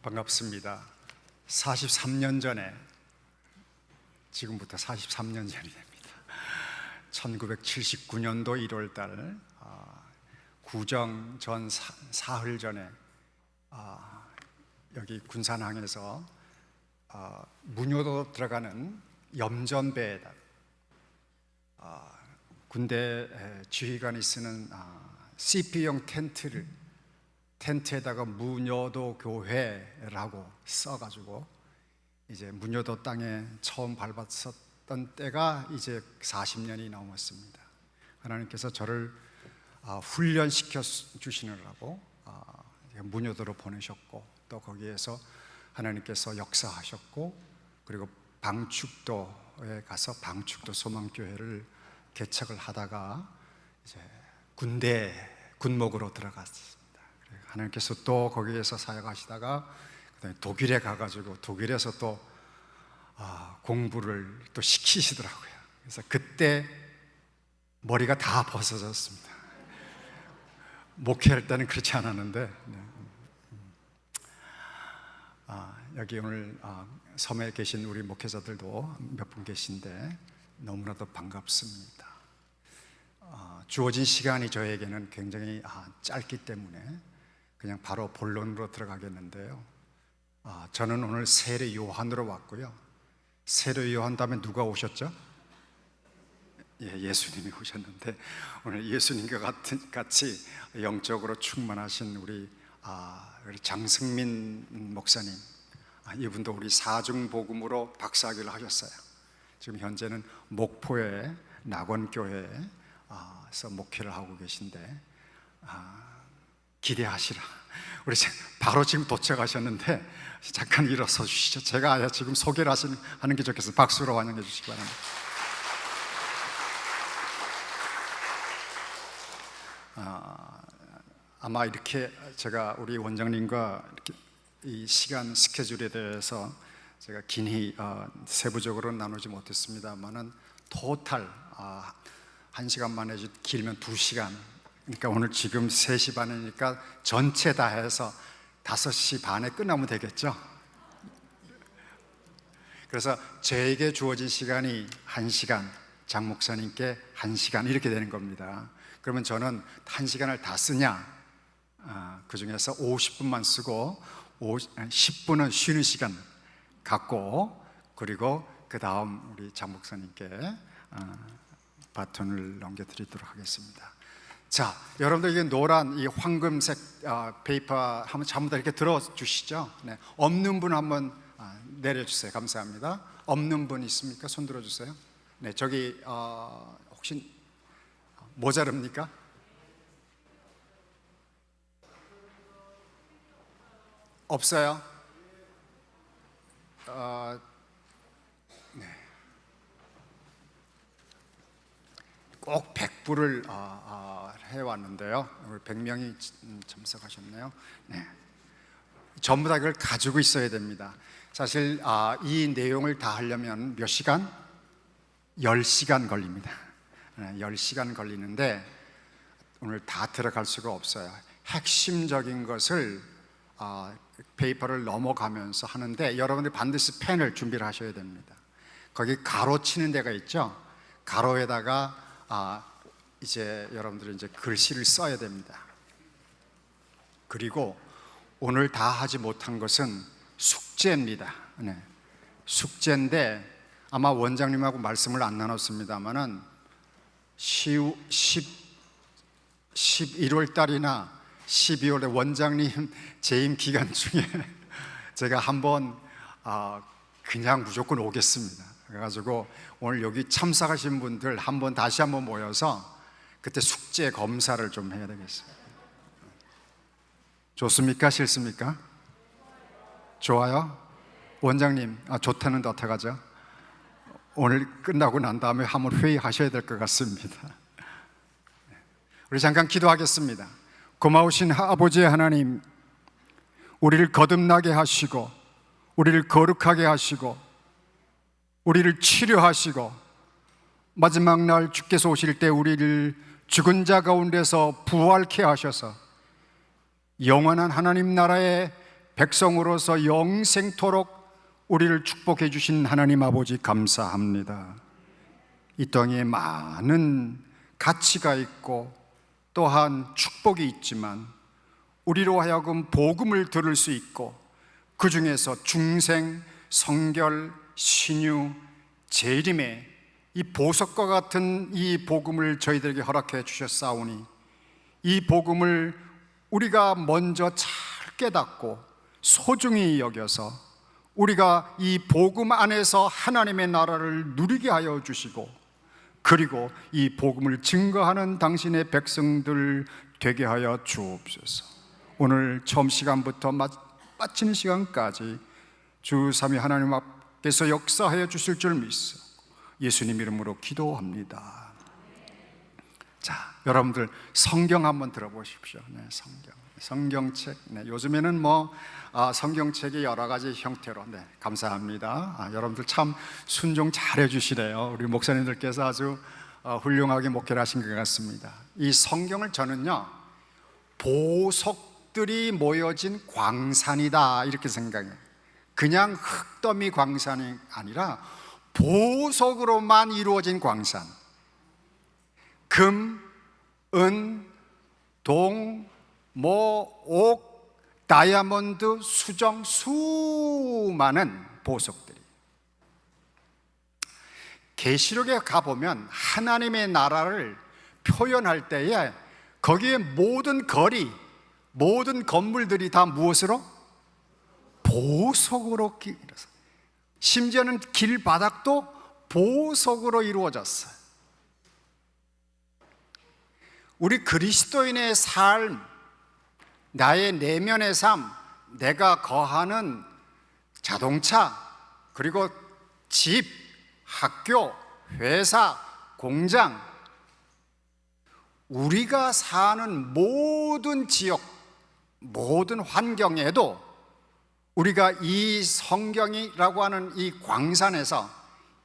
반갑습니다. 43년 전에, 지금부터 43년 전이 됩니다. 1979년도 1월 달 구정 전 사흘 전에 여기 군산항에서 문효도 들어가는 염전배에다 군대 지휘관이 쓰는 CP용 텐트에다가 문효도 교회라고 써가지고 이제 문효도 땅에 처음 밟았었던 때가 이제 40년이 넘었습니다. 하나님께서 저를 훈련시켜 주시느라고 문효도로 보내셨고, 또 거기에서 하나님께서 역사하셨고, 그리고 방축도에 가서 방축도 소망교회를 개척을 하다가 이제 군목으로 들어갔습니다. 하나님께서 또 거기에서 사역하시다가 그다음에 독일에 가가지고 독일에서 또 공부를 또 시키시더라고요. 그래서 그때 머리가 다 벗어졌습니다. 목회할 때는 그렇지 않았는데 여기 오늘 섬에 계신 우리 목회자들도 몇 분 계신데 너무나도 반갑습니다. 주어진 시간이 저에게는 굉장히 짧기 때문에 그냥 바로 본론으로 들어가겠는데요. 저는 오늘 세례 요한으로 왔고요. 세례 요한 다음에 누가 오셨죠? 예수님이 오셨는데, 오늘 예수님과 같이 영적으로 충만하신 우리 장승민 목사님, 이분도 우리 사중복음으로 박사학위를 하셨어요. 지금 현재는 목포의 낙원교회에서 목회를 하고 계신데 기대하시라. 우리 바로 지금 도착하셨는데 잠깐 일어서 주시죠. 제가 지금 소개를 하는 게 좋겠어요. 박수로 환영해 주시기 바랍니다. 아마 이렇게 제가 우리 원장님과 이렇게 이 시간 스케줄에 대해서 제가 긴히 세부적으로 나누지 못했습니다만은 토탈 1시간 만에 길면 2시간, 그러니까 오늘 지금 3시 반이니까 전체 다 해서 5시 반에 끝나면 되겠죠? 그래서 저에게 주어진 시간이 1시간, 장 목사님께 1시간 이렇게 되는 겁니다. 그러면 저는 1시간을 다 쓰냐? 그 중에서 50분만 쓰고 10분은 쉬는 시간 갖고, 그리고 그 다음 우리 장 목사님께 바톤을 넘겨드리도록 하겠습니다. 자, 여러분들 이게 노란 이 황금색 페이퍼 한번 전부 다 이렇게 들어주시죠. 네. 없는 분 한번 내려주세요. 감사합니다. 없는 분 있습니까? 손 들어주세요. 네, 저기 혹시 모자릅니까? 없어요? 네. 꼭 100불을 해왔는데요. 100명이 참석하셨네요. 네. 전부 다 이걸 가지고 있어야 됩니다. 사실 이 내용을 다 하려면 몇 시간? 10시간 걸립니다. 10시간 걸리는데 오늘 다 들어갈 수가 없어요. 핵심적인 것을 페이퍼를 넘어가면서 하는데, 여러분들이 반드시 펜을 준비를 하셔야 됩니다. 거기 가로 치는 데가 있죠. 가로에다가 이제 여러분들이 이제 글씨를 써야 됩니다. 그리고 오늘 다 하지 못한 것은 숙제입니다. 네. 숙제인데 아마 원장님하고 말씀을 안 나눴습니다만은 11월 달이나 12월에 원장님 재임 기간 중에 제가 한번 그냥 무조건 오겠습니다. 그래가지고 오늘 여기 참석하신 분들 다시 한번 모여서 그때 숙제 검사를 좀 해야 되겠습니다. 좋습니까? 싫습니까? 좋아요? 원장님 좋다는데 어떡하죠? 오늘 끝나고 난 다음에 한번 회의하셔야 될 것 같습니다. 우리 잠깐 기도하겠습니다. 고마우신 아버지 하나님, 우리를 거듭나게 하시고 우리를 거룩하게 하시고 우리를 치료하시고 마지막 날 주께서 오실 때 우리를 죽은 자 가운데서 부활케 하셔서 영원한 하나님 나라에 백성으로서 영생토록 우리를 축복해 주신 하나님 아버지 감사합니다. 이 땅에 많은 가치가 있고 또한 축복이 있지만 우리로 하여금 복음을 들을 수 있고 그 중에서 중생, 성결, 신유, 재림의 이 보석과 같은 이 복음을 저희들에게 허락해 주셨사오니 이 복음을 우리가 먼저 잘 깨닫고 소중히 여겨서 우리가 이 복음 안에서 하나님의 나라를 누리게 하여 주시고 그리고 이 복음을 증거하는 당신의 백성들 되게 하여 주옵소서. 오늘 처음 시간부터 마치는 시간까지 주 삼위 하나님 앞에서 역사하여 주실 줄 믿습니다. 예수님 이름으로 기도합니다. 자, 여러분들 성경 한번 들어보십시오. 네, 성경책. 네, 요즘에는 성경책이 여러 가지 형태로. 네, 감사합니다. 여러분들 참 순종 잘해 주시네요. 우리 목사님들께서 아주 훌륭하게 목회를 하신 것 같습니다. 이 성경을 저는요, 보석들이 모여진 광산이다 이렇게 생각해요. 그냥 흙더미 광산이 아니라 보석으로만 이루어진 광산. 금, 은, 동, 옥, 다이아몬드, 수정, 수많은 보석들이. 계시록에 가보면 하나님의 나라를 표현할 때에 거기에 모든 거리, 모든 건물들이 다 무엇으로? 보석으로 이루어졌어요. 심지어는 길바닥도 보석으로 이루어졌어요. 우리 그리스도인의 삶, 나의 내면의 삶, 내가 거하는 자동차, 그리고 집, 학교, 회사, 공장, 우리가 사는 모든 지역, 모든 환경에도 우리가 이 성경이라고 하는 이 광산에서,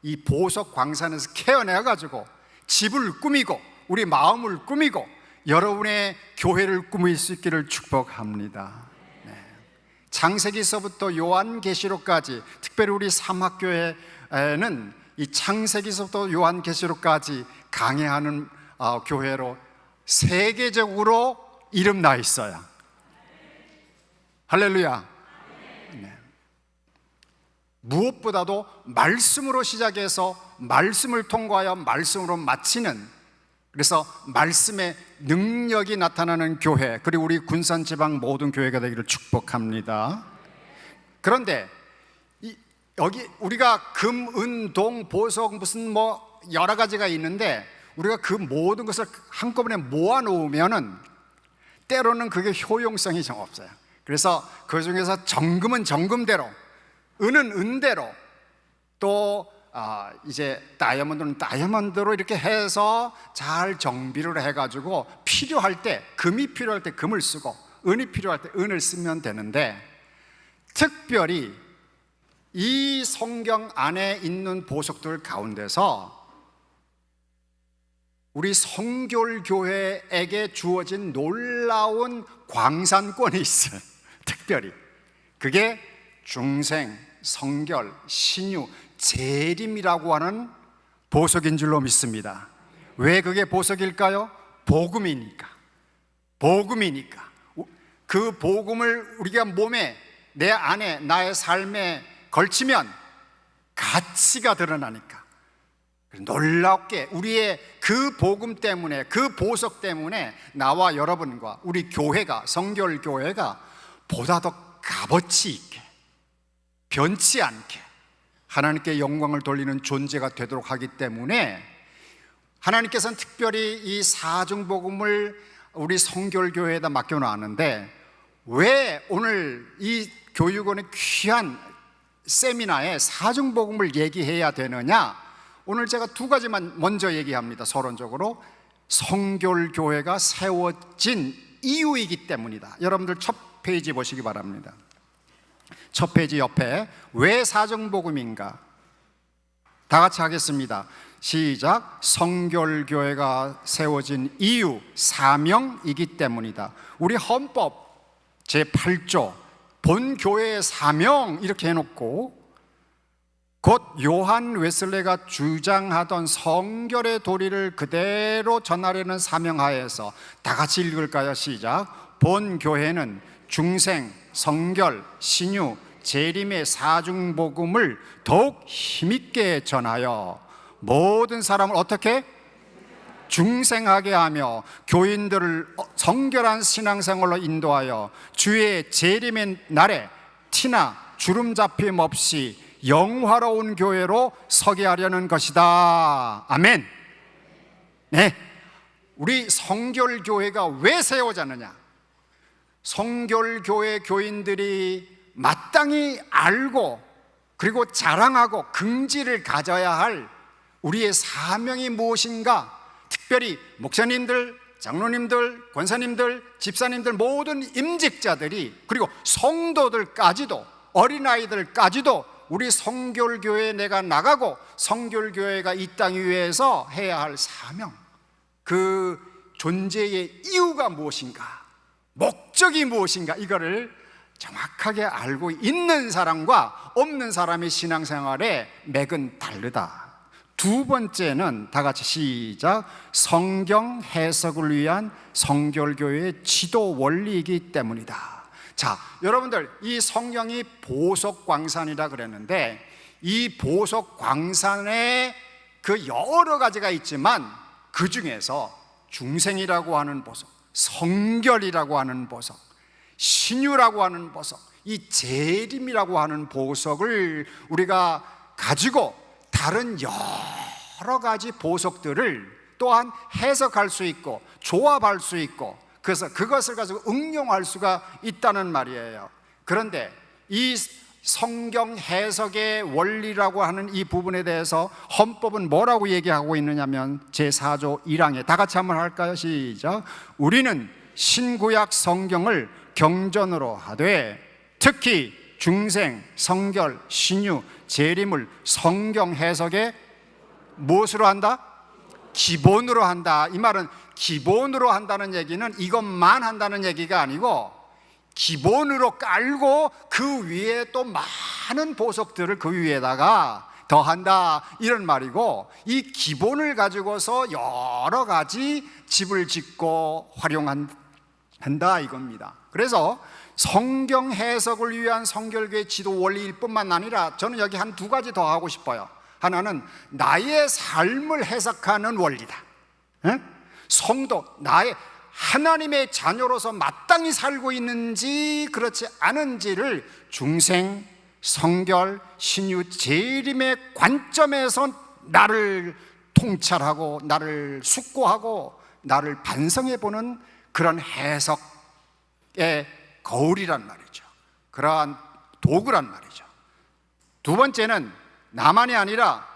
이 보석 광산에서 캐어내가지고 집을 꾸미고 우리 마음을 꾸미고 여러분의 교회를 꾸밀 수 있기를 축복합니다. 네. 창세기서부터 요한계시록까지, 특별히 우리 삼학교회는 이 창세기서부터 요한계시록까지 강해하는 교회로 세계적으로 이름 나 있어요. 할렐루야. 네. 무엇보다도 말씀으로 시작해서 말씀을 통과하여 말씀으로 마치는, 그래서 말씀의 능력이 나타나는 교회, 그리고 우리 군산 지방 모든 교회가 되기를 축복합니다. 그런데 여기 우리가 금, 은, 동, 보석 무슨 여러 가지가 있는데 우리가 그 모든 것을 한꺼번에 모아놓으면은 때로는 그게 효용성이 좀 없어요. 그래서 그 중에서 정금은 정금대로, 은은 은대로, 또 이제 다이아몬드는 다이아몬드로 이렇게 해서 잘 정비를 해가지고 필요할 때, 금이 필요할 때 금을 쓰고 은이 필요할 때 은을 쓰면 되는데, 특별히 이 성경 안에 있는 보석들 가운데서 우리 성결교회에게 주어진 놀라운 광산권이 있어요. 특별히 그게 중생, 성결, 신유, 재림이라고 하는 보석인 줄로 믿습니다. 왜 그게 보석일까요? 복음이니까. 그 복음을 우리가 몸에, 내 안에, 나의 삶에 걸치면 가치가 드러나니까. 놀랍게 우리의 그 복음 때문에, 그 보석 때문에 나와 여러분과 우리 교회가, 성결교회가 보다 더 값어치 있게, 변치 않게 하나님께 영광을 돌리는 존재가 되도록 하기 때문에 하나님께서는 특별히 이 사중복음을 우리 성결교회에다 맡겨놨는데, 왜 오늘 이 교육원의 귀한 세미나에 사중복음을 얘기해야 되느냐? 오늘 제가 두 가지만 먼저 얘기합니다. 서론적으로 성결교회가 세워진 이유이기 때문이다. 여러분들 첫 페이지 보시기 바랍니다. 첫 페이지 옆에 왜 사중복음인가? 다 같이 하겠습니다. 시작. 성결교회가 세워진 이유, 사명이기 때문이다. 우리 헌법 제8조 본 교회의 사명 이렇게 해놓고 곧 요한 웨슬레가 주장하던 성결의 도리를 그대로 전하려는 사명하에서 다 같이 읽을까요? 시작. 본 교회는 중생, 성결, 신유, 재림의 사중복음을 더욱 힘있게 전하여 모든 사람을 어떻게? 중생하게 하며 교인들을 성결한 신앙생활로 인도하여 주의 재림의 날에 티나 주름 잡힘 없이 영화로운 교회로 서게 하려는 것이다. 아멘. 네, 우리 성결교회가 왜 세워졌느냐? 성결교회 교인들이 마땅히 알고 그리고 자랑하고 긍지를 가져야 할 우리의 사명이 무엇인가? 특별히 목사님들, 장로님들, 권사님들, 집사님들 모든 임직자들이 그리고 성도들까지도 어린아이들까지도 우리 성결교회에 내가 나가고 성결교회가 이 땅 위에서 해야 할 사명, 그 존재의 이유가 무엇인가, 목적이 무엇인가, 이거를 정확하게 알고 있는 사람과 없는 사람의 신앙생활의 맥은 다르다. 두 번째는 다 같이 시작. 성경 해석을 위한 성결교회의 지도 원리이기 때문이다. 자, 여러분들, 이 성경이 보석광산이라 그랬는데 이 보석광산에 그 여러 가지가 있지만 그 중에서 중생이라고 하는 보석, 성결이라고 하는 보석, 신유라고 하는 보석, 이 재림이라고 하는 보석을 우리가 가지고 다른 여러 가지 보석들을 또한 해석할 수 있고 조합할 수 있고 그래서 그것을 가지고 응용할 수가 있다는 말이에요. 그런데 이 성경 해석의 원리라고 하는 이 부분에 대해서 헌법은 뭐라고 얘기하고 있느냐면 제4조 1항에 다 같이 한번 할까요? 시작. 우리는 신구약 성경을 경전으로 하되 특히 중생, 성결, 신유, 재림을 성경 해석에 무엇으로 한다? 기본으로 한다. 이 말은 기본으로 한다는 얘기는 이것만 한다는 얘기가 아니고 기본으로 깔고 그 위에 또 많은 보석들을 그 위에다가 더한다, 이런 말이고, 이 기본을 가지고서 여러 가지 집을 짓고 활용한다 이겁니다. 그래서 성경 해석을 위한 성결교회 지도 원리일 뿐만 아니라 저는 여기 한 두 가지 더 하고 싶어요. 하나는 나의 삶을 해석하는 원리다. 성도, 나의 하나님의 자녀로서 마땅히 살고 있는지 그렇지 않은지를 중생, 성결, 신유, 재림의 관점에서 나를 통찰하고 나를 숙고하고 나를 반성해 보는 그런 해석의 거울이란 말이죠. 그러한 도구란 말이죠. 두 번째는 나만이 아니라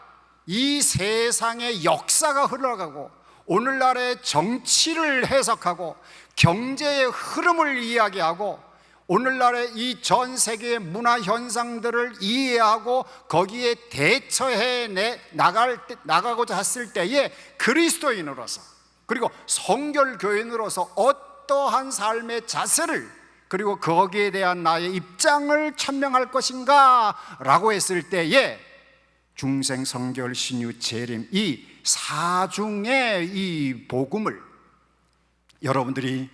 이 세상의 역사가 흘러가고 오늘날의 정치를 해석하고 경제의 흐름을 이야기하고 오늘날의 이 전 세계의 문화 현상들을 이해하고 거기에 대처해 나가고자 했을 때에 그리스도인으로서 그리고 성결교인으로서 어떠한 삶의 자세를 그리고 거기에 대한 나의 입장을 천명할 것인가 라고 했을 때에 중생, 성결, 신유, 재림 이 사중의 이 복음을 여러분들이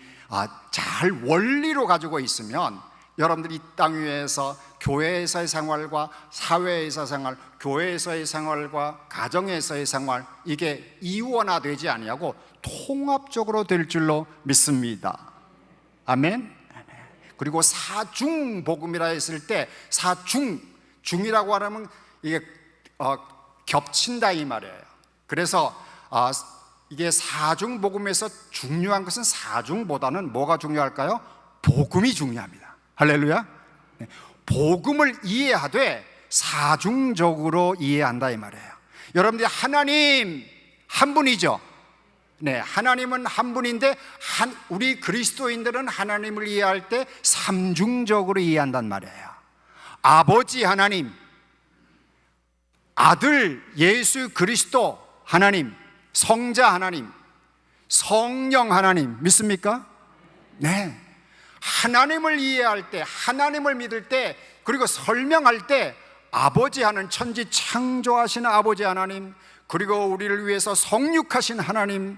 잘 원리로 가지고 있으면 여러분들이 이 땅 위에서 교회에서의 생활과 사회에서의 생활, 교회에서의 생활과 가정에서의 생활 이게 이원화되지 아니하고 통합적으로 될 줄로 믿습니다. 아멘. 그리고 사중 복음이라 했을 때 중이라고 하면 이게 겹친다 이 말이에요. 그래서 이게 사중 복음에서 중요한 것은 사중보다는 뭐가 중요할까요? 복음이 중요합니다. 할렐루야. 복음을 이해하되 사중적으로 이해한다 이 말이에요. 여러분들이 하나님 한 분이죠. 네, 하나님은 한 분인데 우리 그리스도인들은 하나님을 이해할 때 삼중적으로 이해한단 말이에요. 아버지 하나님, 아들 예수 그리스도 하나님, 성자 하나님, 성령 하나님 믿습니까? 네. 하나님을 이해할 때, 하나님을 믿을 때, 그리고 설명할 때 아버지 하는 천지 창조하신 아버지 하나님, 그리고 우리를 위해서 성육하신 하나님,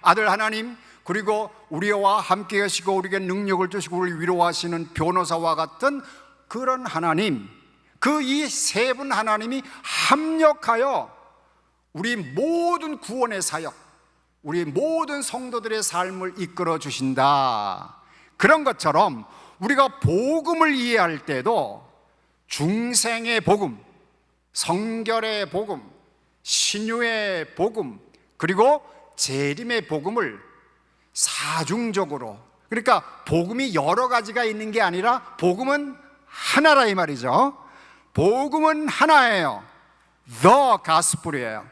아들 하나님, 그리고 우리와 함께 하시고 우리에게 능력을 주시고 우리를 위로하시는 변호사와 같은 그런 하나님, 그 이 세 분 하나님이 합력하여 우리 모든 구원의 사역, 우리 모든 성도들의 삶을 이끌어 주신다. 그런 것처럼 우리가 복음을 이해할 때도 중생의 복음, 성결의 복음, 신유의 복음, 그리고 재림의 복음을 사중적으로, 그러니까 복음이 여러 가지가 있는 게 아니라 복음은 하나라 이 말이죠. 복음은 하나예요. The Gospel이에요.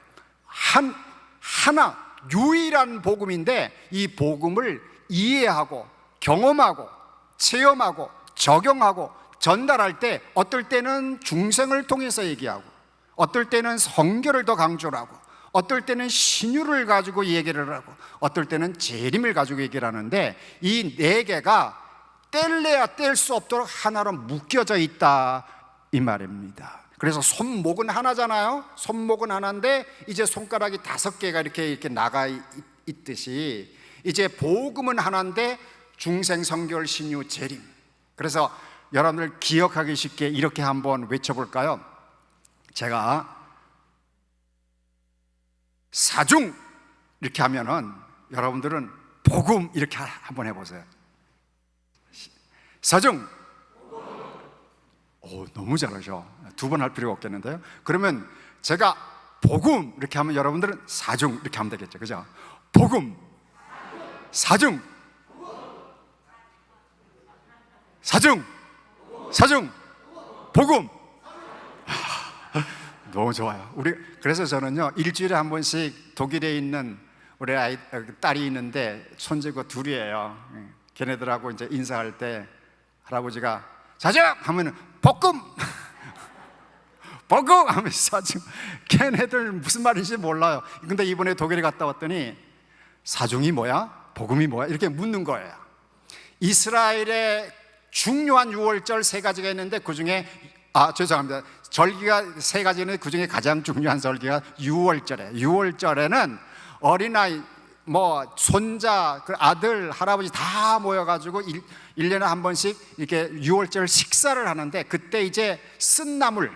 하나, 유일한 복음인데 이 복음을 이해하고 경험하고 체험하고 적용하고 전달할 때 어떨 때는 중생을 통해서 얘기하고 어떨 때는 성결을 더 강조를 하고 어떨 때는 신유를 가지고 얘기를 하고 어떨 때는 재림을 가지고 얘기를 하는데 이 네 개가 뗄래야 뗄 수 없도록 하나로 묶여져 있다 이 말입니다. 그래서 손목은 하나잖아요. 손목은 하나인데 이제 손가락이 5개가 이렇게 나가 있듯이 이제 복음은 하나인데 중생, 성결, 신유, 재림. 그래서 여러분들 기억하기 쉽게 이렇게 한번 외쳐볼까요? 제가 사중 이렇게 하면은 여러분들은 복음 이렇게 한번 해보세요. 사중. 오, 너무 잘하죠. 2번 할 필요가 없겠는데요. 그러면 제가 복음 이렇게 하면 여러분들은 사중 이렇게 하면 되겠죠. 그죠? 복음, 사중, 사중, 사중, 복음. 너무 좋아요. 그래서 저는요 일주일에 한 번씩 독일에 있는 우리 딸이 있는데 손주가 2이에요. 걔네들하고 이제 인사할 때 할아버지가 사중 하면은 복음, 복음 하면 사중. 걔네들 무슨 말인지 몰라요. 근데 이번에 독일에 갔다 왔더니 사중이 뭐야? 복음이 뭐야? 이렇게 묻는 거예요. 이스라엘의 중요한 6월절 3가지가 있는데 그 중에 죄송합니다. 절기가 3가지 있는데 그 중에 가장 중요한 절기가 6월절이에요. 6월절에는 어린아이, 손자, 그 아들, 할아버지 다 모여가지고 1년에 한 번씩 이렇게 6월절 식사를 하는데 그때 이제 쓴나물,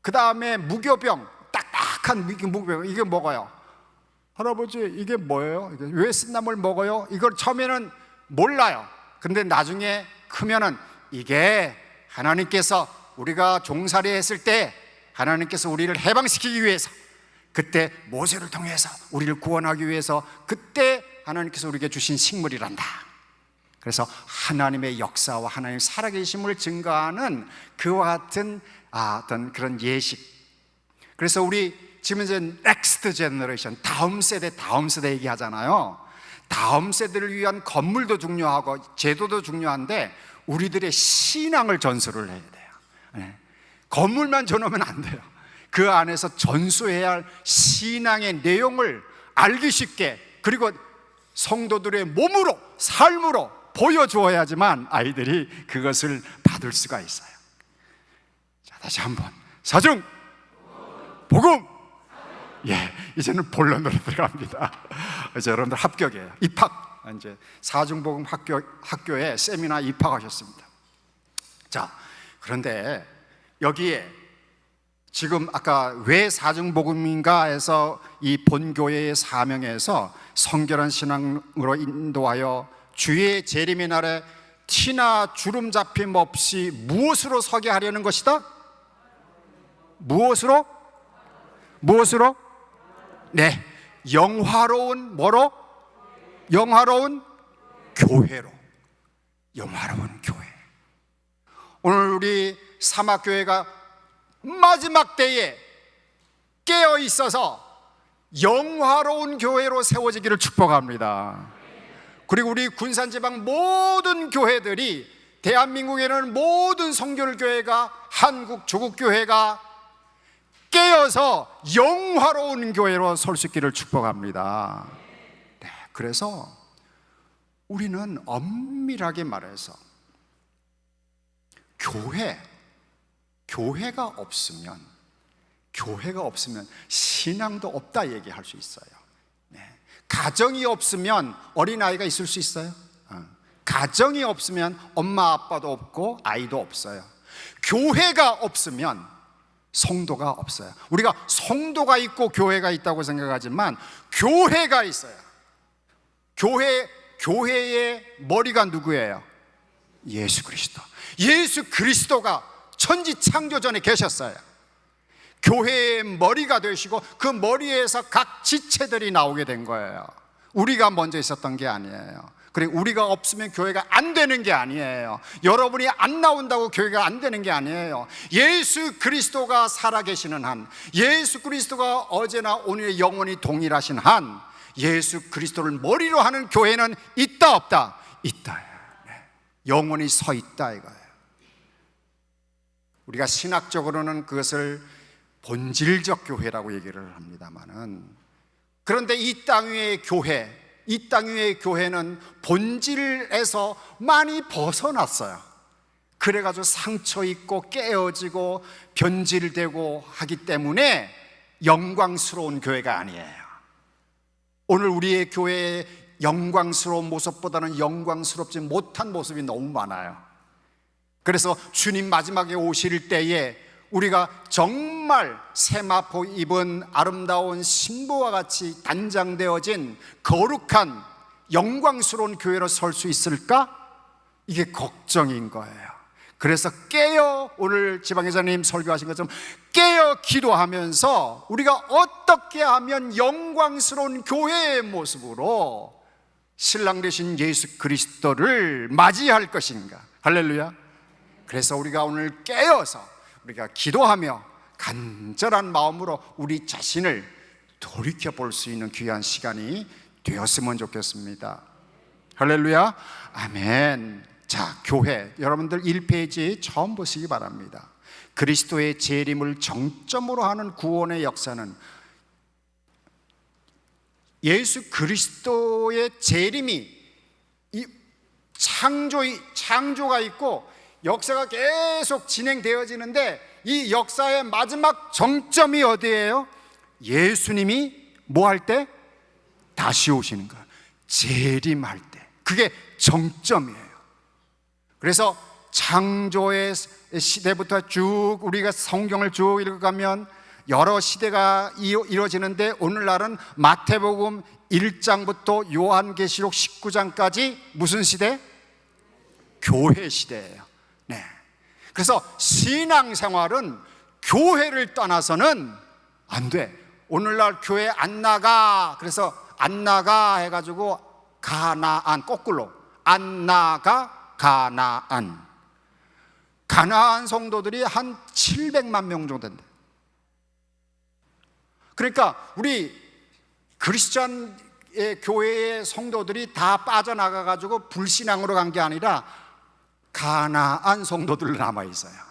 그 다음에 무교병, 딱딱한 무교병, 이게 먹어요. 할아버지 이게 뭐예요? 왜 쓴나물 먹어요? 이걸 처음에는 몰라요. 근데 나중에 크면은 이게 하나님께서 우리가 종살이 했을 때 하나님께서 우리를 해방시키기 위해서 그때 모세를 통해서 우리를 구원하기 위해서 그때 하나님께서 우리에게 주신 식물이란다. 그래서 하나님의 역사와 하나님의 살아계심을 증거하는 그와 같은 어떤 그런 예식. 그래서 우리 지금 이제 넥스트 제너레이션, 다음 세대 얘기하잖아요. 다음 세대를 위한 건물도 중요하고 제도도 중요한데 우리들의 신앙을 전수를 해야 돼요. 네. 건물만 전하면 안 돼요. 그 안에서 전수해야 할 신앙의 내용을 알기 쉽게, 그리고 성도들의 몸으로, 삶으로 보여주어야지만 아이들이 그것을 받을 수가 있어요. 자, 다시 한번 사중, 복음. 예, 이제는 본론으로 들어갑니다. 이제 여러분들 합격이에요. 입학. 이제 사중복음 학교에 세미나 입학하셨습니다. 자, 그런데 여기에 지금 아까 왜 사중복음인가 해서 이 본교회의 사명에서 성결한 신앙으로 인도하여 주의 재림의 날에 티나 주름 잡힘 없이 무엇으로 서게 하려는 것이다? 무엇으로? 네, 영화로운 뭐로? 영화로운 교회로. 영화로운 교회. 오늘 우리 사막교회가 마지막 때에 깨어 있어서 영화로운 교회로 세워지기를 축복합니다. 그리고 우리 군산지방 모든 교회들이, 대한민국에는 모든 성결교회가, 한국 조국교회가 깨어서 영화로운 교회로 설 수 있기를 축복합니다. 네, 그래서 우리는 엄밀하게 말해서 교회가 없으면 신앙도 없다 얘기할 수 있어요. 가정이 없으면 어린아이가 있을 수 있어요? 가정이 없으면 엄마 아빠도 없고 아이도 없어요. 교회가 없으면 성도가 없어요. 우리가 성도가 있고 교회가 있다고 생각하지만 교회가 있어요. 교회의 머리가 누구예요? 예수 그리스도. 예수 그리스도가 천지 창조 전에 계셨어요. 교회의 머리가 되시고 그 머리에서 각 지체들이 나오게 된 거예요. 우리가 먼저 있었던 게 아니에요. 그리고 우리가 없으면 교회가 안 되는 게 아니에요. 여러분이 안 나온다고 교회가 안 되는 게 아니에요. 예수 그리스도가 살아계시는 한, 예수 그리스도가 어제나 오늘 영원히 동일하신 한, 예수 그리스도를 머리로 하는 교회는 있다 없다? 있다. 영원히 서 있다 이거예요. 우리가 신학적으로는 그것을 본질적 교회라고 얘기를 합니다만은, 그런데 이 땅 위의 교회는 본질에서 많이 벗어났어요. 그래가지고 상처 있고 깨어지고 변질되고 하기 때문에 영광스러운 교회가 아니에요. 오늘 우리의 교회의 영광스러운 모습보다는 영광스럽지 못한 모습이 너무 많아요. 그래서 주님 마지막에 오실 때에 우리가 정말 세마포 입은 아름다운 신부와 같이 단장되어진 거룩한 영광스러운 교회로 설 수 있을까? 이게 걱정인 거예요. 그래서 깨어, 오늘 지방회장님 설교하신 것처럼 깨어 기도하면서 우리가 어떻게 하면 영광스러운 교회의 모습으로 신랑 되신 예수 그리스도를 맞이할 것인가? 할렐루야. 그래서 우리가 오늘 깨어서 우리가 기도하며 간절한 마음으로 우리 자신을 돌이켜볼 수 있는 귀한 시간이 되었으면 좋겠습니다. 할렐루야. 아멘. 자, 교회, 여러분들 1페이지 처음 보시기 바랍니다. 그리스도의 재림을 정점으로 하는 구원의 역사는, 예수 그리스도의 재림이 창조가 있고 역사가 계속 진행되어지는데, 이 역사의 마지막 정점이 어디예요? 예수님이 뭐 할 때? 다시 오시는 거예요. 재림할 때. 그게 정점이에요. 그래서 창조의 시대부터 쭉 우리가 성경을 쭉 읽어가면 여러 시대가 이루어지는데, 오늘날은 마태복음 1장부터 요한계시록 19장까지 무슨 시대? 교회 시대예요. 네. 그래서 신앙생활은 교회를 떠나서는 안 돼. 오늘날 교회 안 나가. 그래서 안 나가 해가지고 가나안, 거꾸로 안 나가 가나안 성도들이 한 700만 명 정도 된대. 그러니까 우리 크리스찬의 교회의 성도들이 다 빠져나가가지고 불신앙으로 간 게 아니라 가나안 성도들 남아있어요.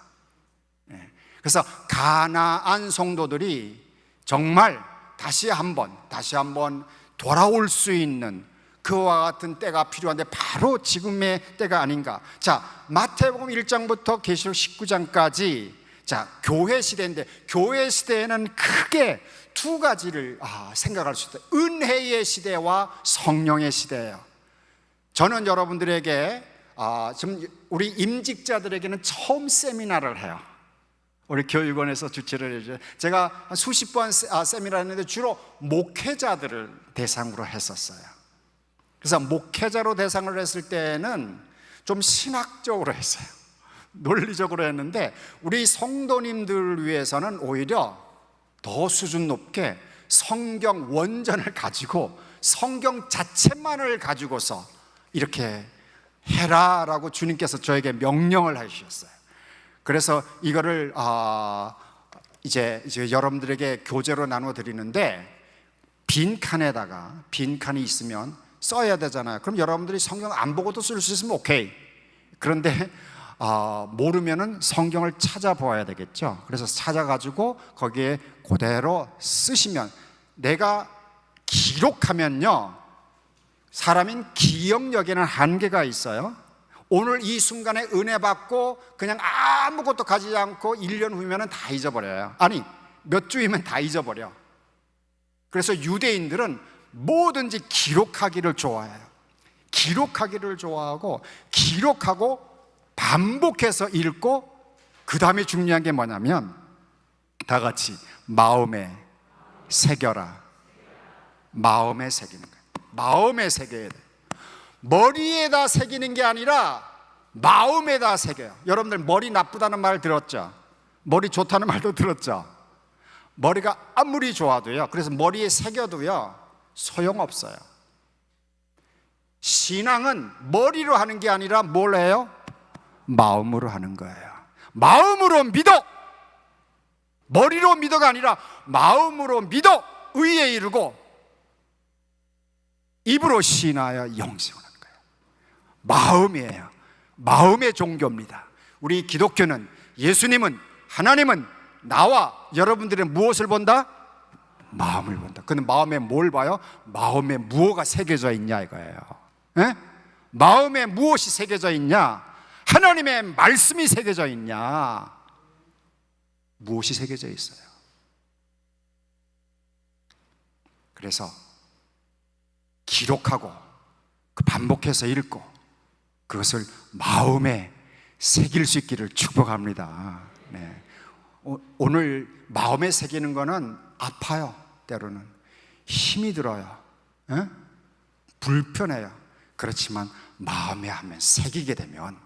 그래서 가나안 성도들이 정말 다시 한번 돌아올 수 있는 그와 같은 때가 필요한데, 바로 지금의 때가 아닌가. 자, 마태복음 1장부터 계시록 19장까지 자, 교회 시대인데, 교회 시대에는 크게 두 가지를 생각할 수 있다. 은혜의 시대와 성령의 시대예요. 저는 여러분들에게 지금 우리 임직자들에게는 처음 세미나를 해요. 우리 교육원에서 주최를 해줘요. 제가 수십 번 세미나를 했는데 주로 목회자들을 대상으로 했었어요. 그래서 목회자로 대상을 했을 때는 좀 신학적으로 했어요. 논리적으로 했는데, 우리 성도님들 위해서는 오히려 더 수준 높게 성경 원전을 가지고 성경 자체만을 가지고서 이렇게 해라라고 주님께서 저에게 명령을 해주셨어요. 그래서 이거를 이제 여러분들에게 교재로 나눠 드리는데, 빈칸이 있으면 써야 되잖아요. 그럼 여러분들이 성경 안 보고도 쓸 수 있으면 오케이. 그런데 모르면은 성경을 찾아보아야 되겠죠. 그래서 찾아가지고 거기에 그대로 쓰시면, 내가 기록하면요 사람인 기억력에는 한계가 있어요. 오늘 이 순간에 은혜 받고 그냥 아무것도 가지지 않고 1년 후면 다 잊어버려요. 아니, 몇 주이면 다 잊어버려. 그래서 유대인들은 뭐든지 기록하기를 좋아해요. 기록하기를 좋아하고, 기록하고 반복해서 읽고, 그 다음에 중요한 게 뭐냐면 다 같이 마음에 새겨라. 마음에 새기는 거예요. 마음에 새겨야 돼요. 머리에다 새기는 게 아니라 마음에다 새겨요. 여러분들 머리 나쁘다는 말 들었죠? 머리 좋다는 말도 들었죠? 머리가 아무리 좋아도요, 그래서 머리에 새겨도요 소용없어요. 신앙은 머리로 하는 게 아니라 뭘 해요? 마음으로 하는 거예요. 마음으로 믿어. 머리로 믿어가 아니라 마음으로 믿어 의에 이르고 입으로 시인하여 영생하는 거예요. 마음이에요. 마음의 종교입니다. 우리 기독교는, 예수님은, 하나님은 나와 여러분들의 무엇을 본다? 마음을 본다. 근데 마음에 뭘 봐요? 마음에 무엇가 새겨져 있냐 이거예요. 에? 마음에 무엇이 새겨져 있냐? 하나님의 말씀이 새겨져 있냐? 무엇이 새겨져 있어요? 그래서 기록하고 반복해서 읽고 그것을 마음에 새길 수 있기를 축복합니다. 네. 오늘 마음에 새기는 거는 아파요. 때로는 힘이 들어요. 에? 불편해요. 그렇지만 마음에 하면 새기게 되면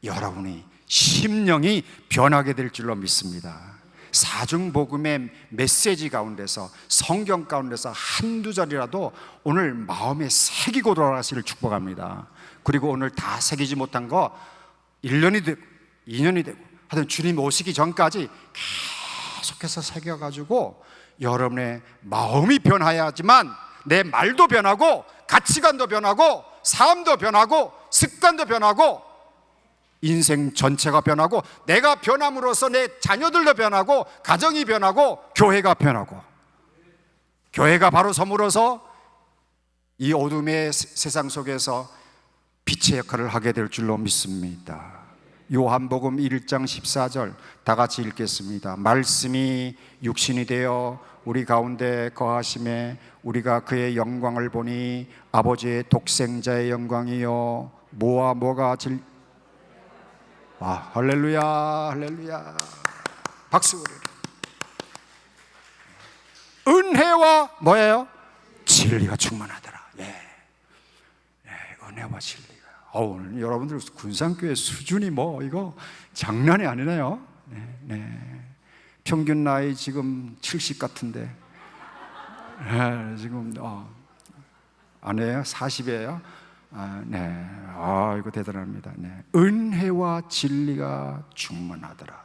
여러분이 심령이 변하게 될 줄로 믿습니다. 사중복음의 메시지 가운데서, 성경 가운데서 한두 절이라도 오늘 마음에 새기고 돌아가시를 축복합니다. 그리고 오늘 다 새기지 못한 거 1년이 되고 2년이 되고 하여튼 주님 오시기 전까지 계속해서 새겨가지고 여러분의 마음이 변화해야지만 내 말도 변하고 가치관도 변하고 삶도 변하고 습관도 변하고 인생 전체가 변하고 내가 변함으로써 내 자녀들도 변하고 가정이 변하고 교회가 변하고, 교회가 바로 섬으로서 이 어둠의 세상 속에서 빛의 역할을 하게 될 줄로 믿습니다. 요한복음 1장 14절 다 같이 읽겠습니다. 말씀이 육신이 되어 우리 가운데 거하심에 우리가 그의 영광을 보니 아버지의 독생자의 영광이요 뭐와 뭐가 할렐루야, 할렐루야. 박수. 은혜와 뭐예요? 진리가 충만하더라. 은혜와 진리가. 오늘 여러분들 군산교회 수준이 이거 장난이 아니네요. 평균 나이 지금 70 같은데, 지금 아니에요? 40이에요? 이거 대단합니다. 은혜와 진리가 충만하더라.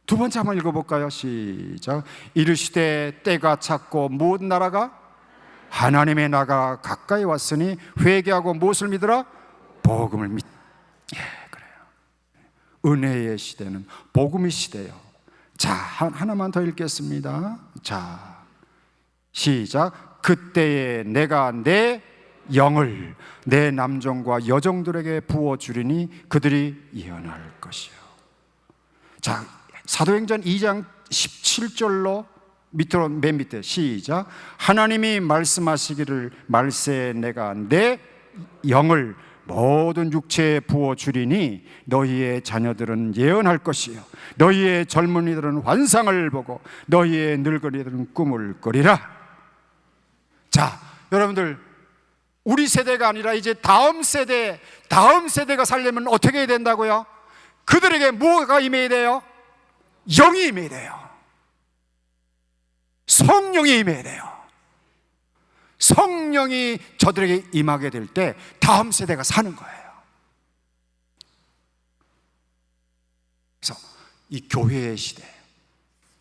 두 번째 한번 읽어볼까요? 시작. 이르시되 때가 찼고 무엇 나라가? 하나님의 나라가 가까이 왔으니 회개하고 무엇을 믿으라? 복음을 그래요. 은혜의 시대는 복음의 시대예요. 자, 하나만 더 읽겠습니다. 자, 시작. 그때에 내가 내 영을 내 남종과 여종들에게 부어주리니 그들이 예언할 것이요. 자, 사도행전 2장 17절로 밑으로 맨 밑에 시작. 하나님이 말씀하시기를 말세 내가 내 영을 모든 육체에 부어주리니 너희의 자녀들은 예언할 것이요 너희의 젊은이들은 환상을 보고 너희의 늙은이들은 꿈을 꾸리라. 자, 여러분들 우리 세대가 아니라 이제 다음 세대가 살려면 어떻게 해야 된다고요? 그들에게 뭐가 임해야 돼요? 영이 임해야 돼요. 성령이 임해야 돼요. 성령이 저들에게 임하게 될 때 다음 세대가 사는 거예요. 그래서 이 교회의 시대,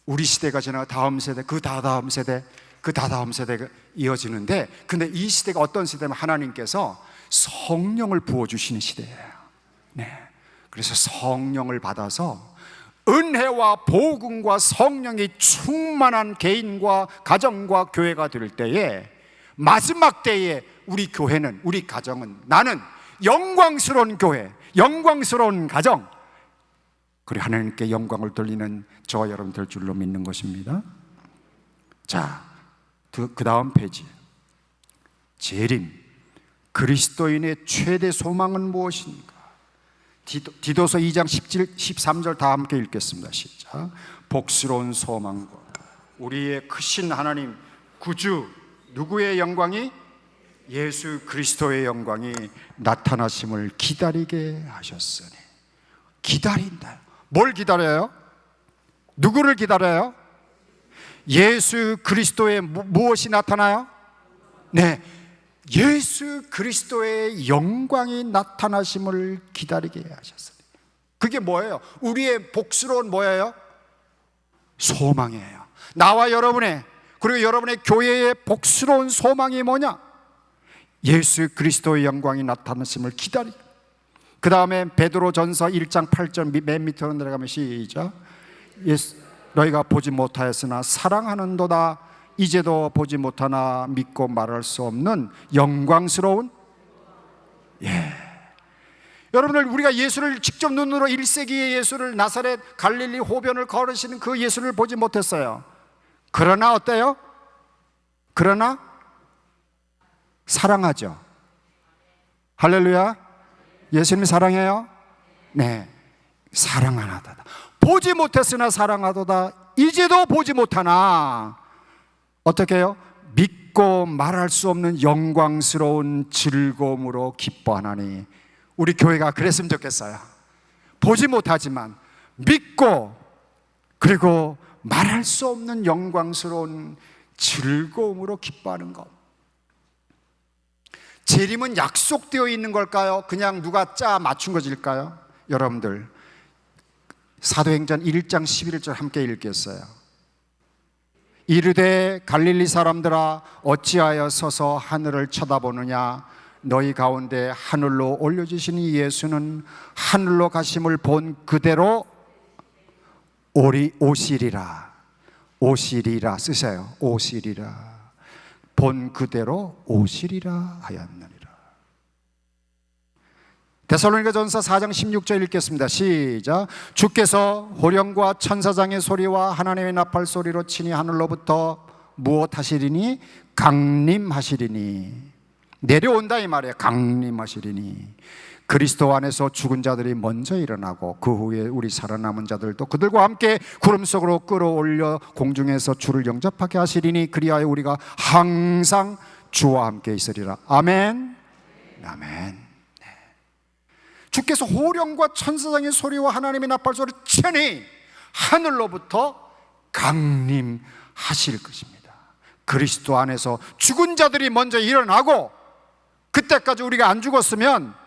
우리 시대가 지나 다음 세대, 그 다다음 세대, 그 다다음 세대가 이어지는데, 근데 이 시대가 어떤 시대냐면 하나님께서 성령을 부어주시는 시대예요. 그래서 성령을 받아서 은혜와 복음과 성령이 충만한 개인과 가정과 교회가 될 때에 마지막 때에 우리 교회는, 우리 가정은, 나는 영광스러운 교회, 영광스러운 가정, 그리고 하나님께 영광을 돌리는 저와 여러분 될 줄로 믿는 것입니다. 자, 그 다음 페이지. 재림, 그리스도인의 최대 소망은 무엇인가? 디도서 2장 13절 다 함께 읽겠습니다. 시작. 복스러운 소망과 우리의 크신 하나님 구주 누구의 영광이? 예수 그리스도의 영광이 나타나심을 기다리게 하셨으니. 기다린다. 뭘 기다려요? 누구를 기다려요? 예수 그리스도의 무엇이 나타나요? 네, 예수 그리스도의 영광이 나타나심을 기다리게 하셨으니. 그게 뭐예요? 우리의 복스러운 뭐예요? 소망이에요. 나와 여러분의, 그리고 여러분의 교회의 복스러운 소망이 뭐냐? 예수 그리스도의 영광이 나타나심을 기다리. 그 다음에 베드로전서 1장 8절 맨 밑으로 내려가면 시작. 너희가 보지 못하였으나 사랑하는도다. 이제도 보지 못하나 믿고 말할 수 없는 영광스러운. 여러분들, 우리가 예수를 직접 눈으로 1세기의 예수를, 나사렛 갈릴리 호변을 걸으시는 그 예수를 보지 못했어요. 그러나 어때요? 그러나 사랑하죠. 할렐루야. 예수님이 사랑해요? 네, 사랑하나도다. 보지 못했으나 사랑하도다. 이제도 보지 못하나 어떻게 해요? 믿고 말할 수 없는 영광스러운 즐거움으로 기뻐하나니. 우리 교회가 그랬으면 좋겠어요. 보지 못하지만 믿고, 그리고 말할 수 없는 영광스러운 즐거움으로 기뻐하는 것. 재림은 약속되어 있는 걸까요? 그냥 누가 짜 맞춘 것일까요? 여러분들, 사도행전 1장 11절 함께 읽겠어요. 이르되 갈릴리 사람들아 어찌하여 서서 하늘을 쳐다보느냐? 너희 가운데 하늘로 올려주시니 예수는 하늘로 가심을 본 그대로 오시리라. 오시리라 쓰세요. 오시리라. 본 그대로 오시리라 하였느니라. 데살로니가전서 4장 16절 읽겠습니다. 시작. 주께서 호령과 천사장의 소리와 하나님의 나팔 소리로 친히 하늘로부터 무엇 하시리니? 강림하시리니. 내려온다 이 말이에요. 강림하시리니. 그리스도 안에서 죽은 자들이 먼저 일어나고 그 후에 우리 살아남은 자들도 그들과 함께 구름 속으로 끌어올려 공중에서 주를 영접하게 하시리니 그리하여 우리가 항상 주와 함께 있으리라. 아멘. 아멘. 네. 주께서 호령과 천사장의 소리와 하나님의 나팔 소리 친히 하늘로부터 강림하실 것입니다. 그리스도 안에서 죽은 자들이 먼저 일어나고, 그때까지 우리가 안 죽었으면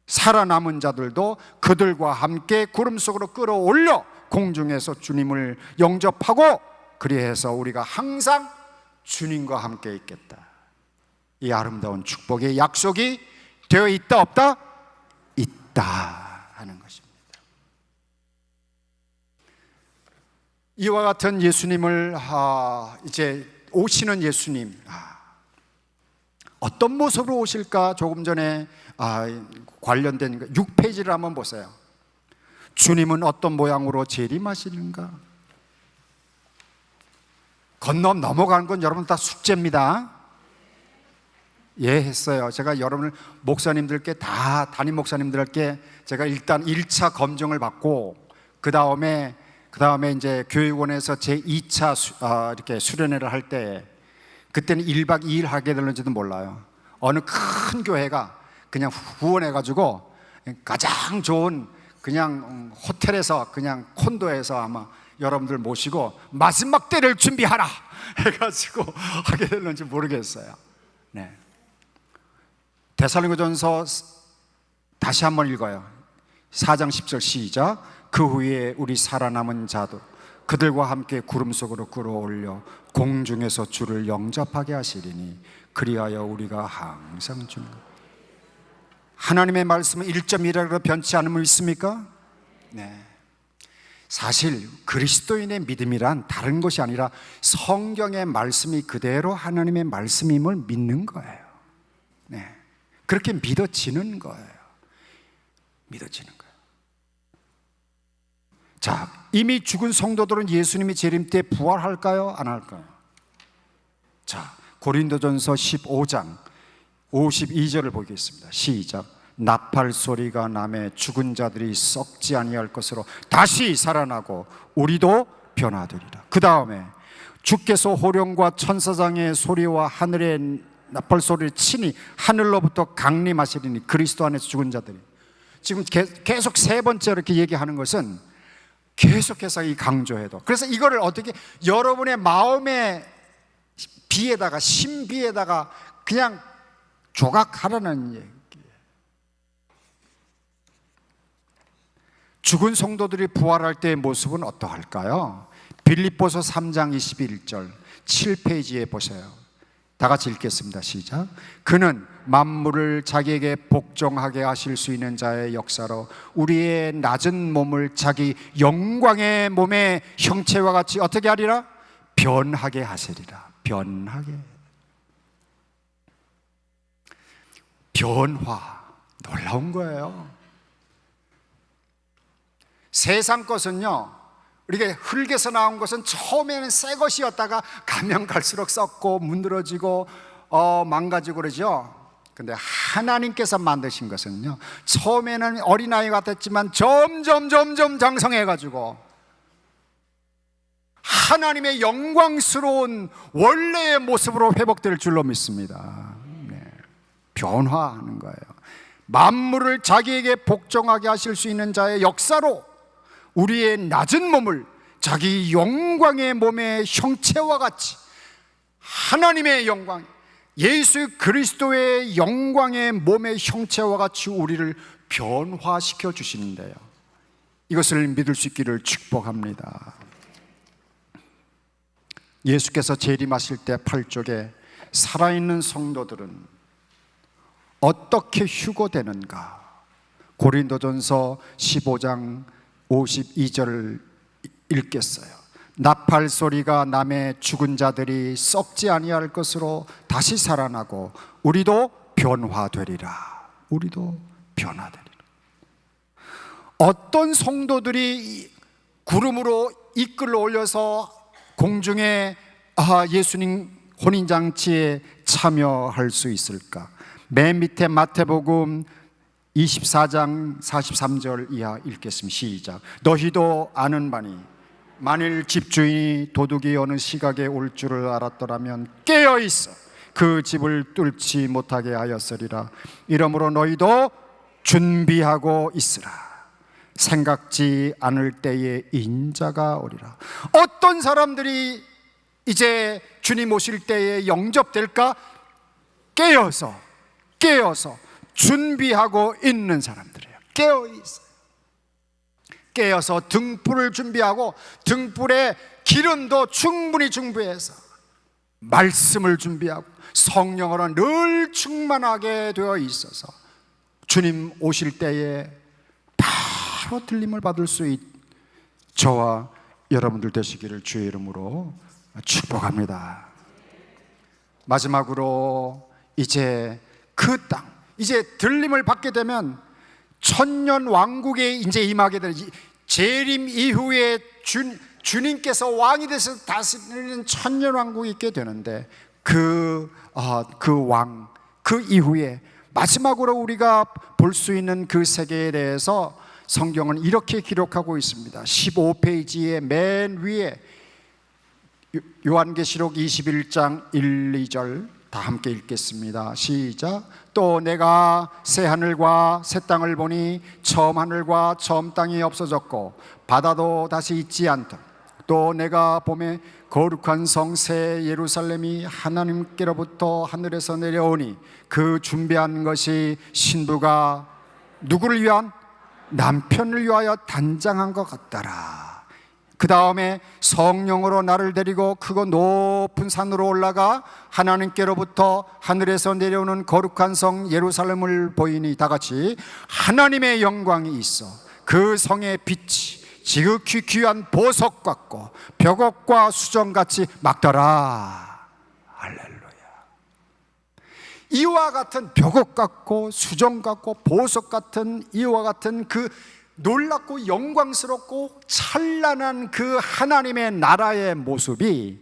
살아남은 자들도 그들과 함께 구름 속으로 끌어올려 공중에서 주님을 영접하고, 그리해서 우리가 항상 주님과 함께 있겠다. 이 아름다운 축복의 약속이 되어 있다 없다? 있다 하는 것입니다. 이와 같은 예수님을 이제 오시는 예수님, 어떤 모습으로 오실까? 조금 전에 관련된 6페이지를 한번 보세요. 주님은 어떤 모양으로 재림하시는가? 건너 넘어가는 건 여러분 다 숙제입니다. 예, 했어요. 제가 여러분을 목사님들께, 다 담임 목사님들께 제가 일단 1차 검증을 받고, 그 다음에 이제 교육원에서 제 2차 이렇게 수련회를 할 때, 그때는 1박 2일 하게 되는지도 몰라요. 어느 큰 교회가 그냥 후원해가지고 가장 좋은 그냥 호텔에서, 그냥 콘도에서 아마 여러분들 모시고 마지막 때를 준비하라 해가지고 하게 됐는지 모르겠어요. 네. 데살로니가전서 다시 한번 읽어요. 4장 10절 시작. 그 후에 우리 살아남은 자도 그들과 함께 구름 속으로 끌어올려 공중에서 주를 영접하게 하시리니 그리하여 우리가 항상 주님. 하나님의 말씀은 1.1이라고 변치 않음을 믿습니까? 네. 사실 그리스도인의 믿음이란 다른 것이 아니라 성경의 말씀이 그대로 하나님의 말씀임을 믿는 거예요. 네. 그렇게 믿어지는 거예요. 믿어지는 거예요. 자, 이미 죽은 성도들은 예수님이 재림 때 부활할까요? 안 할까요? 자, 고린도전서 15장 52절을 보겠습니다. 시작. 나팔 소리가 나매 죽은 자들이 썩지 아니할 것으로 다시 살아나고 우리도 변화되리라. 그 다음에 주께서 호령과 천사장의 소리와 하늘의 나팔 소리를 치니 하늘로부터 강림하시리니 그리스도 안에서 죽은 자들이, 지금 계속 세 번째 이렇게 얘기하는 것은 계속해서 이 강조해도, 그래서 이거를 어떻게 여러분의 마음의 비에다가 신비에다가 그냥 조각하라는 얘기. 죽은 성도들이 부활할 때의 모습은 어떠할까요? 빌립보서 3장 21절 7페이지에 보세요. 다 같이 읽겠습니다. 시작. 그는 만물을 자기에게 복종하게 하실 수 있는 자의 역사로 우리의 낮은 몸을 자기 영광의 몸의 형체와 같이 어떻게 하리라? 변하게 하시리라. 변하게. 변화. 놀라운 거예요. 세상 것은요, 우리가 흙에서 나온 것은 처음에는 새 것이었다가 가면 갈수록 썩고 문드러지고 망가지고 그러죠. 근데 하나님께서 만드신 것은요, 처음에는 어린아이 같았지만 점점 장성해가지고 하나님의 영광스러운 원래의 모습으로 회복될 줄로 믿습니다. 네. 변화하는 거예요. 만물을 자기에게 복종하게 하실 수 있는 자의 역사로 우리의 낮은 몸을 자기 영광의 몸의 형체와 같이, 하나님의 영광, 예수 그리스도의 영광의 몸의 형체와 같이 우리를 변화시켜 주시는데요, 이것을 믿을 수 있기를 축복합니다. 예수께서 재림하실 때 8쪽에 살아있는 성도들은 어떻게 휴거되는가? 고린도전서 15장 52절을 읽겠어요. 나팔 소리가 나매 죽은 자들이 썩지 아니할 것으로 다시 살아나고 우리도 변화되리라. 우리도 변화되리라. 어떤 성도들이 구름으로 이끌어 올려서 공중에 예수님 혼인잔치에 참여할 수 있을까? 맨 밑에 마태복음 24장 43절 이하 읽겠습니다. 시작. 너희도 아는 바니 만일 집주인이 도둑이 어느 시각에 올 줄을 알았더라면 깨어있어 그 집을 뚫지 못하게 하였으리라. 이러므로 너희도 준비하고 있으라. 생각지 않을 때에 인자가 오리라. 어떤 사람들이 이제 주님 오실 때에 영접될까? 깨어서 준비하고 있는 사람들이에요. 깨어있어요. 깨어서 등불을 준비하고 등불에 기름도 충분히 준비해서 말씀을 준비하고 성령으로 늘 충만하게 되어 있어서 주님 오실 때에 바로 들림을 받을 수 있는 저와 여러분들 되시기를 주의 이름으로 축복합니다. 마지막으로 이제 그 땅, 이제 들림을 받게 되면 천년 왕국에 이제 임하게 되는, 재림 이후에 주님께서 왕이 돼서 다스리는 천년 왕국이 있게 되는데 그 이후에 마지막으로 우리가 볼 수 있는 그 세계에 대해서 성경은 이렇게 기록하고 있습니다. 15페이지의 맨 위에 요한계시록 21장 1, 2절 다 함께 읽겠습니다. 시작. 또 내가 새 하늘과 새 땅을 보니 처음 하늘과 처음 땅이 없어졌고 바다도 다시 있지 않다. 또 내가 봄에 거룩한 성 새 예루살렘이 하나님께로부터 하늘에서 내려오니 그 준비한 것이 신부가 누구를 위한? 남편을 위하여 단장한 것 같더라. 그 다음에 성령으로 나를 데리고 크고 높은 산으로 올라가 하나님께로부터 하늘에서 내려오는 거룩한 성 예루살렘을 보이니, 다 같이 하나님의 영광이 있어 그 성의 빛이 지극히 귀한 보석 같고 벽옥과 수정같이 막더라. 할렐루야. 이와 같은 벽옥 같고 수정 같고 보석 같은 이와 같은 그 놀랍고 영광스럽고 찬란한 그 하나님의 나라의 모습이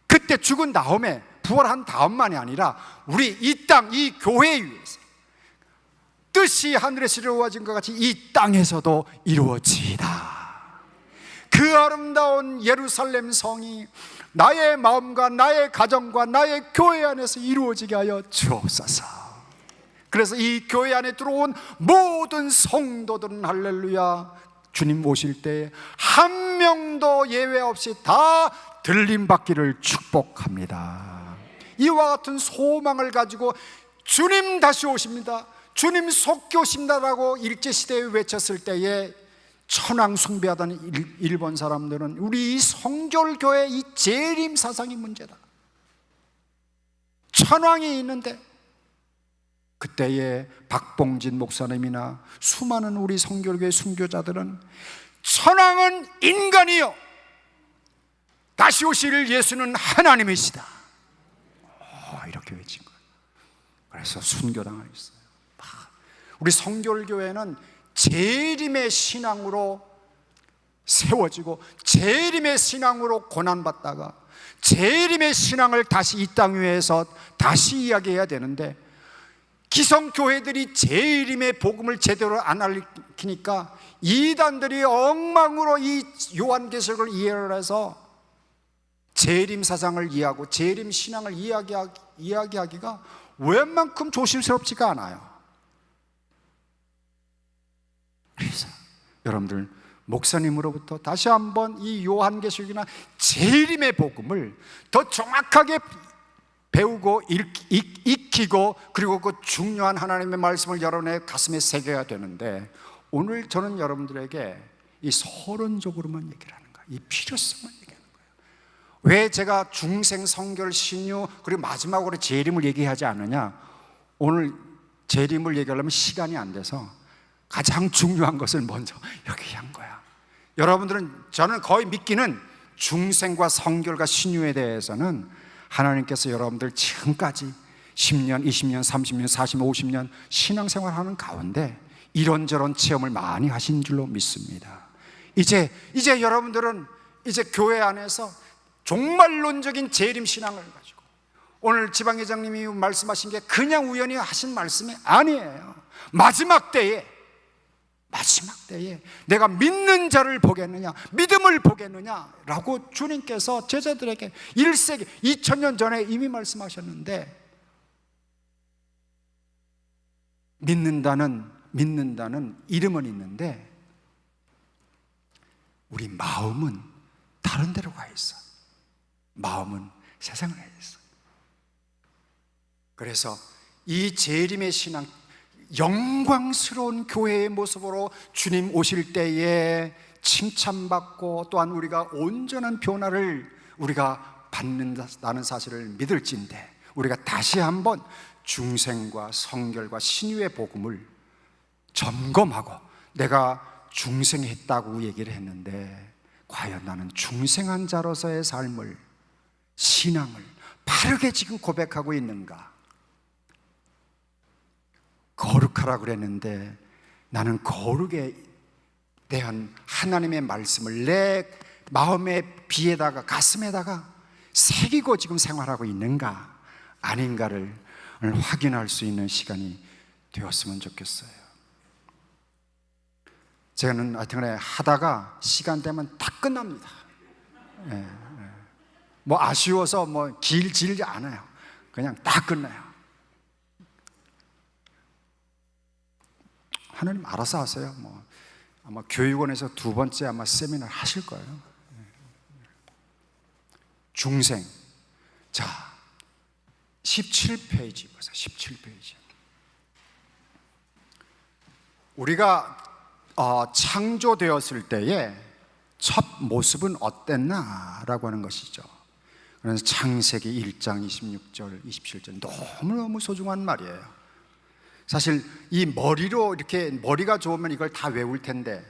그때 죽은 다음에 부활한 다음만이 아니라 우리 이 땅, 이 교회 위에서 뜻이 하늘에서 이루어진 것 같이 이 땅에서도 이루어지이다. 그 아름다운 예루살렘 성이 나의 마음과 나의 가정과 나의 교회 안에서 이루어지게 하여 주옵소서. 그래서 이 교회 안에 들어온 모든 성도들은 할렐루야, 주님 오실 때 한 명도 예외 없이 다 들림받기를 축복합니다. 이와 같은 소망을 가지고 주님 다시 오십니다, 주님 속히 오신다라고 일제시대에 외쳤을 때에 천황 숭배하던 일본 사람들은 우리 이 성결교회 이 재림 사상이 문제다. 천황이 있는데 그때의 박봉진 목사님이나 수많은 우리 성결교회 순교자들은 천황은 인간이요, 다시 오실 예수는 하나님이시다, 이렇게 외친 거예요. 그래서 순교당하였어요. 우리 성결교회는 재림의 신앙으로 세워지고 재림의 신앙으로 고난받다가 재림의 신앙을 다시 이 땅 위에서 다시 이야기해야 되는데, 기성교회들이 재림의 복음을 제대로 안 알리니까 이단들이 엉망으로 이 요한계시록을 이해를 해서 재림 사상을 이해하고 재림 신앙을 이야기하기가 웬만큼 조심스럽지가 않아요. 그래서 여러분들 목사님으로부터 다시 한번 이 요한계시록이나 재림의 복음을 더 정확하게 배우고 익히고, 그리고 그 중요한 하나님의 말씀을 여러분의 가슴에 새겨야 되는데, 오늘 저는 여러분들에게 이 서론적으로만 얘기를 하는 거예요. 이 필요성만 얘기하는 거예요. 왜 제가 중생, 성결, 신유 그리고 마지막으로 재림을 얘기하지 않느냐? 오늘 재림을 얘기하려면 시간이 안 돼서 가장 중요한 것을 먼저 얘기한 거야. 여러분들은, 저는 거의 믿기는 중생과 성결과 신유에 대해서는 하나님께서 여러분들 지금까지 10년, 20년, 30년, 40년, 50년 신앙생활하는 가운데 이런저런 체험을 많이 하신 줄로 믿습니다. 이제 여러분들은 이제 교회 안에서 종말론적인 재림 신앙을 가지고, 오늘 지방회장님이 말씀하신 게 그냥 우연히 하신 말씀이 아니에요. 마지막 때에 내가 믿는 자를 보겠느냐, 믿음을 보겠느냐라고 주님께서 제자들에게 1세기 2000년 전에 이미 말씀하셨는데, 믿는다는 이름은 있는데 우리 마음은 다른 데로 가 있어. 마음은 세상을 가 있어. 그래서 이 재림의 신앙, 영광스러운 교회의 모습으로 주님 오실 때에 칭찬받고, 또한 우리가 온전한 변화를 우리가 받는다는 사실을 믿을진데, 우리가 다시 한번 중생과 성결과 신유의 복음을 점검하고, 내가 중생했다고 얘기를 했는데 과연 나는 중생한 자로서의 삶을, 신앙을 바르게 지금 고백하고 있는가? 거룩하라고 그랬는데 나는 거룩에 대한 하나님의 말씀을 내 마음의 비에다가, 가슴에다가 새기고 지금 생활하고 있는가 아닌가를 확인할 수 있는 시간이 되었으면 좋겠어요. 저는 하여튼간에 하다가 시간 되면 다 끝납니다. 뭐 아쉬워서 뭐 길지 않아요. 그냥 다 끝나요. 하나님 알아서 하세요. 뭐 아마 교육원에서 2번째 아마 세미나 하실 거예요. 중생. 자, 17페이지 보세요. 17페이지. 우리가 창조되었을 때의 첫 모습은 어땠나라고 하는 것이죠. 그래서 창세기 1장 26절, 27절 너무너무 소중한 말이에요. 사실 이 머리로 이렇게 머리가 좋으면 이걸 다 외울 텐데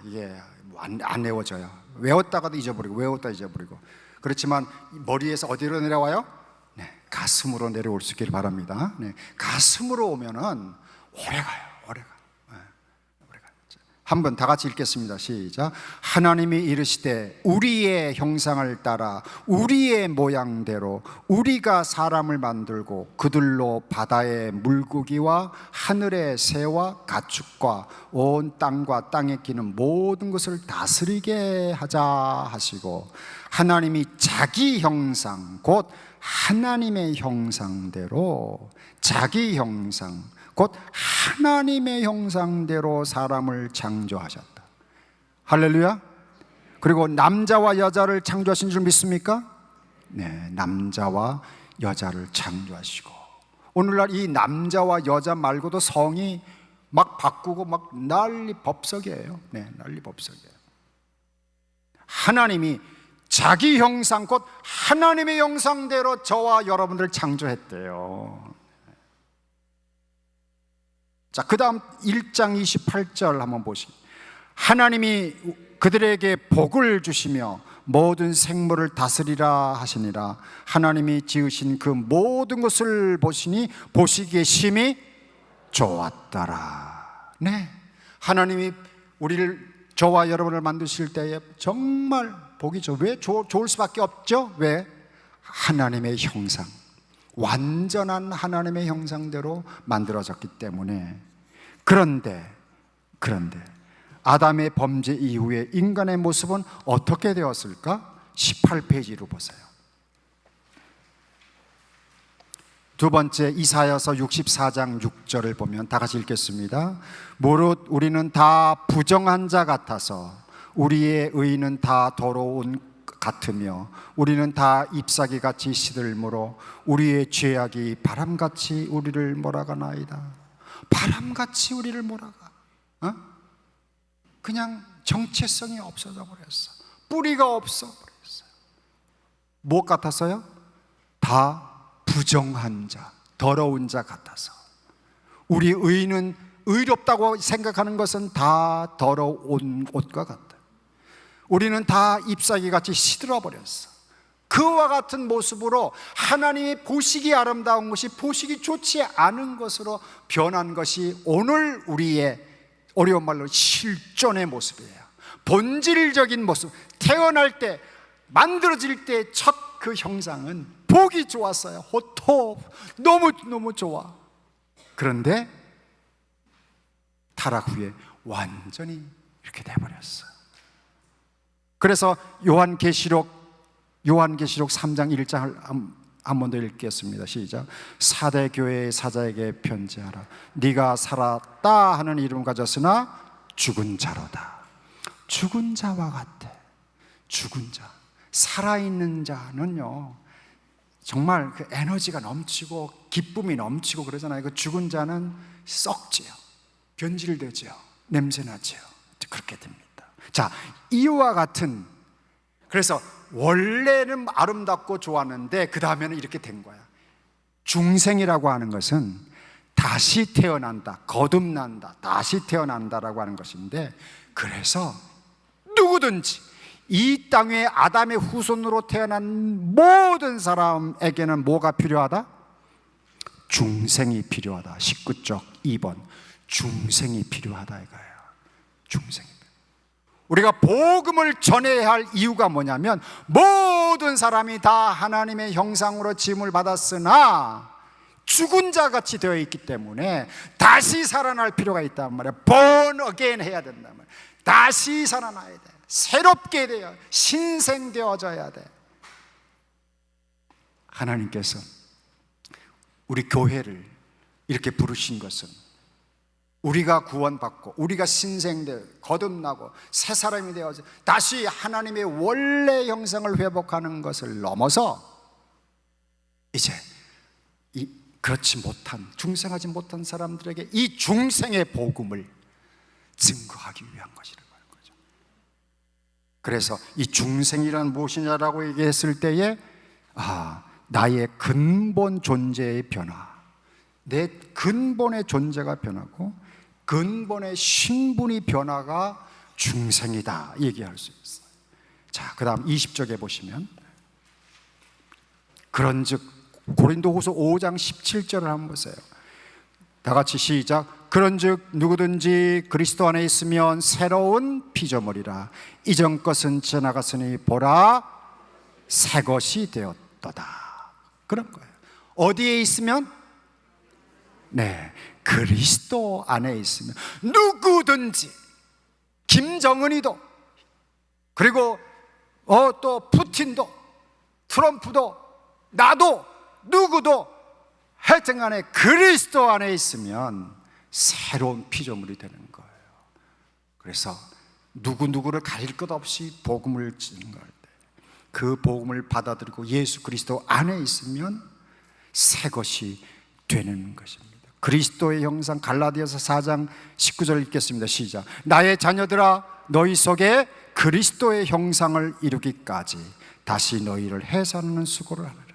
이게 안 외워져요. 외웠다가도 잊어버리고 외웠다 잊어버리고. 그렇지만 머리에서 어디로 내려와요? 네, 가슴으로 내려올 수 있기를 바랍니다. 네, 가슴으로 오면은 오래 가요. 오래 가. 네, 오래 가요. 한번 다 같이 읽겠습니다. 시작. 하나님이 이르시되 우리의 형상을 따라 우리의 모양대로 우리가 사람을 만들고 그들로 바다의 물고기와 하늘의 새와 가축과 온 땅과 땅에 끼는 모든 것을 다스리게 하자 하시고, 하나님이 자기 형상 곧 하나님의 형상대로, 자기 형상 곧 하나님의 형상대로 사람을 창조하셨다. 할렐루야. 그리고 남자와 여자를 창조하신 줄 믿습니까? 네, 남자와 여자를 창조하시고, 오늘날 이 남자와 여자 말고도 성이 막 바꾸고 막 난리 법석이에요. 네, 난리 법석이에요. 하나님이 자기 형상 곧 하나님의 형상대로 저와 여러분들을 창조했대요. 자, 그 다음 1장 28절 한번 보시죠. 하나님이 그들에게 복을 주시며 모든 생물을 다스리라 하시니라. 하나님이 지으신 그 모든 것을 보시니 보시기에 심히 좋았더라. 네, 하나님이 저와 여러분을 만드실 때에 정말 복이 왜 좋을 수밖에 없죠? 왜? 하나님의 형상, 완전한 하나님의 형상대로 만들어졌기 때문에. 그런데 아담의 범죄 이후에 인간의 모습은 어떻게 되었을까? 18페이지로 보세요. 두 번째, 이사야서 64장 6절을 보면 다 같이 읽겠습니다. 무릇 우리는 다 부정한 자 같아서 우리의 의는 다 더러운 같으며 우리는 다 잎사귀같이 시들므로 우리의 죄악이 바람같이 우리를 몰아가나이다. 바람같이 우리를 몰아가. 그냥 정체성이 없어져 버렸어. 뿌리가 없어 버렸어요. 무엇 같아서요? 다 부정한 자, 더러운 자 같아서. 우리 의는, 의롭다고 생각하는 것은 다 더러운 옷과 같다. 우리는 다 잎사귀같이 시들어 버렸어. 그와 같은 모습으로 하나님이 보시기 아름다운 것이 보시기 좋지 않은 것으로 변한 것이 오늘 우리의, 어려운 말로 실존의 모습이에요. 본질적인 모습. 태어날 때, 만들어질 때 첫 그 형상은 보기 좋았어요. 호토, 너무 좋아. 그런데 타락 후에 완전히 이렇게 돼버렸어. 그래서 요한계시록 3장 1장을 한 번 더 읽겠습니다. 시작. 사대 교회의 사자에게 편지하라. 네가 살았다 하는 이름 가졌으나 죽은 자로다. 죽은 자와 같아. 죽은 자. 살아있는 자는요, 정말 그 에너지가 넘치고 기쁨이 넘치고 그러잖아요. 그 죽은 자는 썩지요, 변질되지요, 냄새나지요. 그렇게 됩니다. 자, 이와 같은, 그래서 원래는 아름답고 좋았는데 그 다음에는 이렇게 된 거야. 중생이라고 하는 것은 다시 태어난다, 거듭난다, 다시 태어난다라고 하는 것인데, 그래서 누구든지 이 땅에 아담의 후손으로 태어난 모든 사람에게는 뭐가 필요하다? 중생이 필요하다. 19쪽 2번 중생이 필요하다 이거예요. 중생이. 우리가 복음을 전해야 할 이유가 뭐냐면, 모든 사람이 다 하나님의 형상으로 지음을 받았으나 죽은 자같이 되어 있기 때문에 다시 살아날 필요가 있단 말이에요. born again 해야 된단 말이에요. 다시 살아나야 돼. 새롭게 되어 신생되어져야 돼. 하나님께서 우리 교회를 이렇게 부르신 것은 우리가 구원받고 우리가 신생되어 거듭나고 새 사람이 되어서 다시 하나님의 원래 형상을 회복하는 것을 넘어서 이제 그렇지 못한, 중생하지 못한 사람들에게 이 중생의 복음을 증거하기 위한 것이라고 하는 거죠. 그래서 이 중생이란 무엇이냐라고 얘기했을 때에 나의 근본 존재의 변화, 내 근본의 존재가 변하고 근본의 신분이 변화가 중생이다 얘기할 수 있어요. 자, 그 다음 20절에 보시면 그런즉 고린도후서 5장 17절을 한번 보세요. 다 같이 시작. 그런즉 누구든지 그리스도 안에 있으면 새로운 피조물이라. 이전 것은 지나갔으니 보라 새 것이 되었도다. 그런 거예요. 어디에 있으면? 네, 그리스도 안에 있으면 누구든지, 김정은이도, 그리고 또 푸틴도, 트럼프도, 나도, 누구도 하여튼간에 그리스도 안에 있으면 새로운 피조물이 되는 거예요. 그래서 누구를 가릴 것 없이 복음을 증거할 때 그 복음을 받아들이고 예수 그리스도 안에 있으면 새 것이 되는 것입니다. 그리스도의 형상, 갈라디아서 4장 19절 읽겠습니다. 시작. 나의 자녀들아 너희 속에 그리스도의 형상을 이루기까지 다시 너희를 해산하는 수고를 하느라.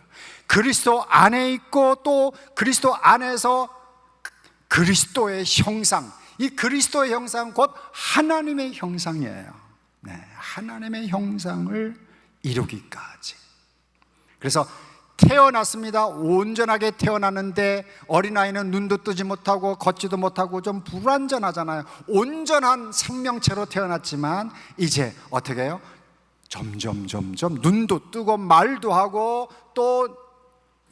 그리스도 안에 있고 또 그리스도 안에서 그리스도의 형상, 이 그리스도의 형상 곧 하나님의 형상이에요. 네, 하나님의 형상을 이루기까지. 그래서 태어났습니다. 온전하게 태어났는데 어린아이는 눈도 뜨지 못하고 걷지도 못하고 좀 불완전하잖아요. 온전한 생명체로 태어났지만 이제 어떻게 해요? 점점 눈도 뜨고 말도 하고 또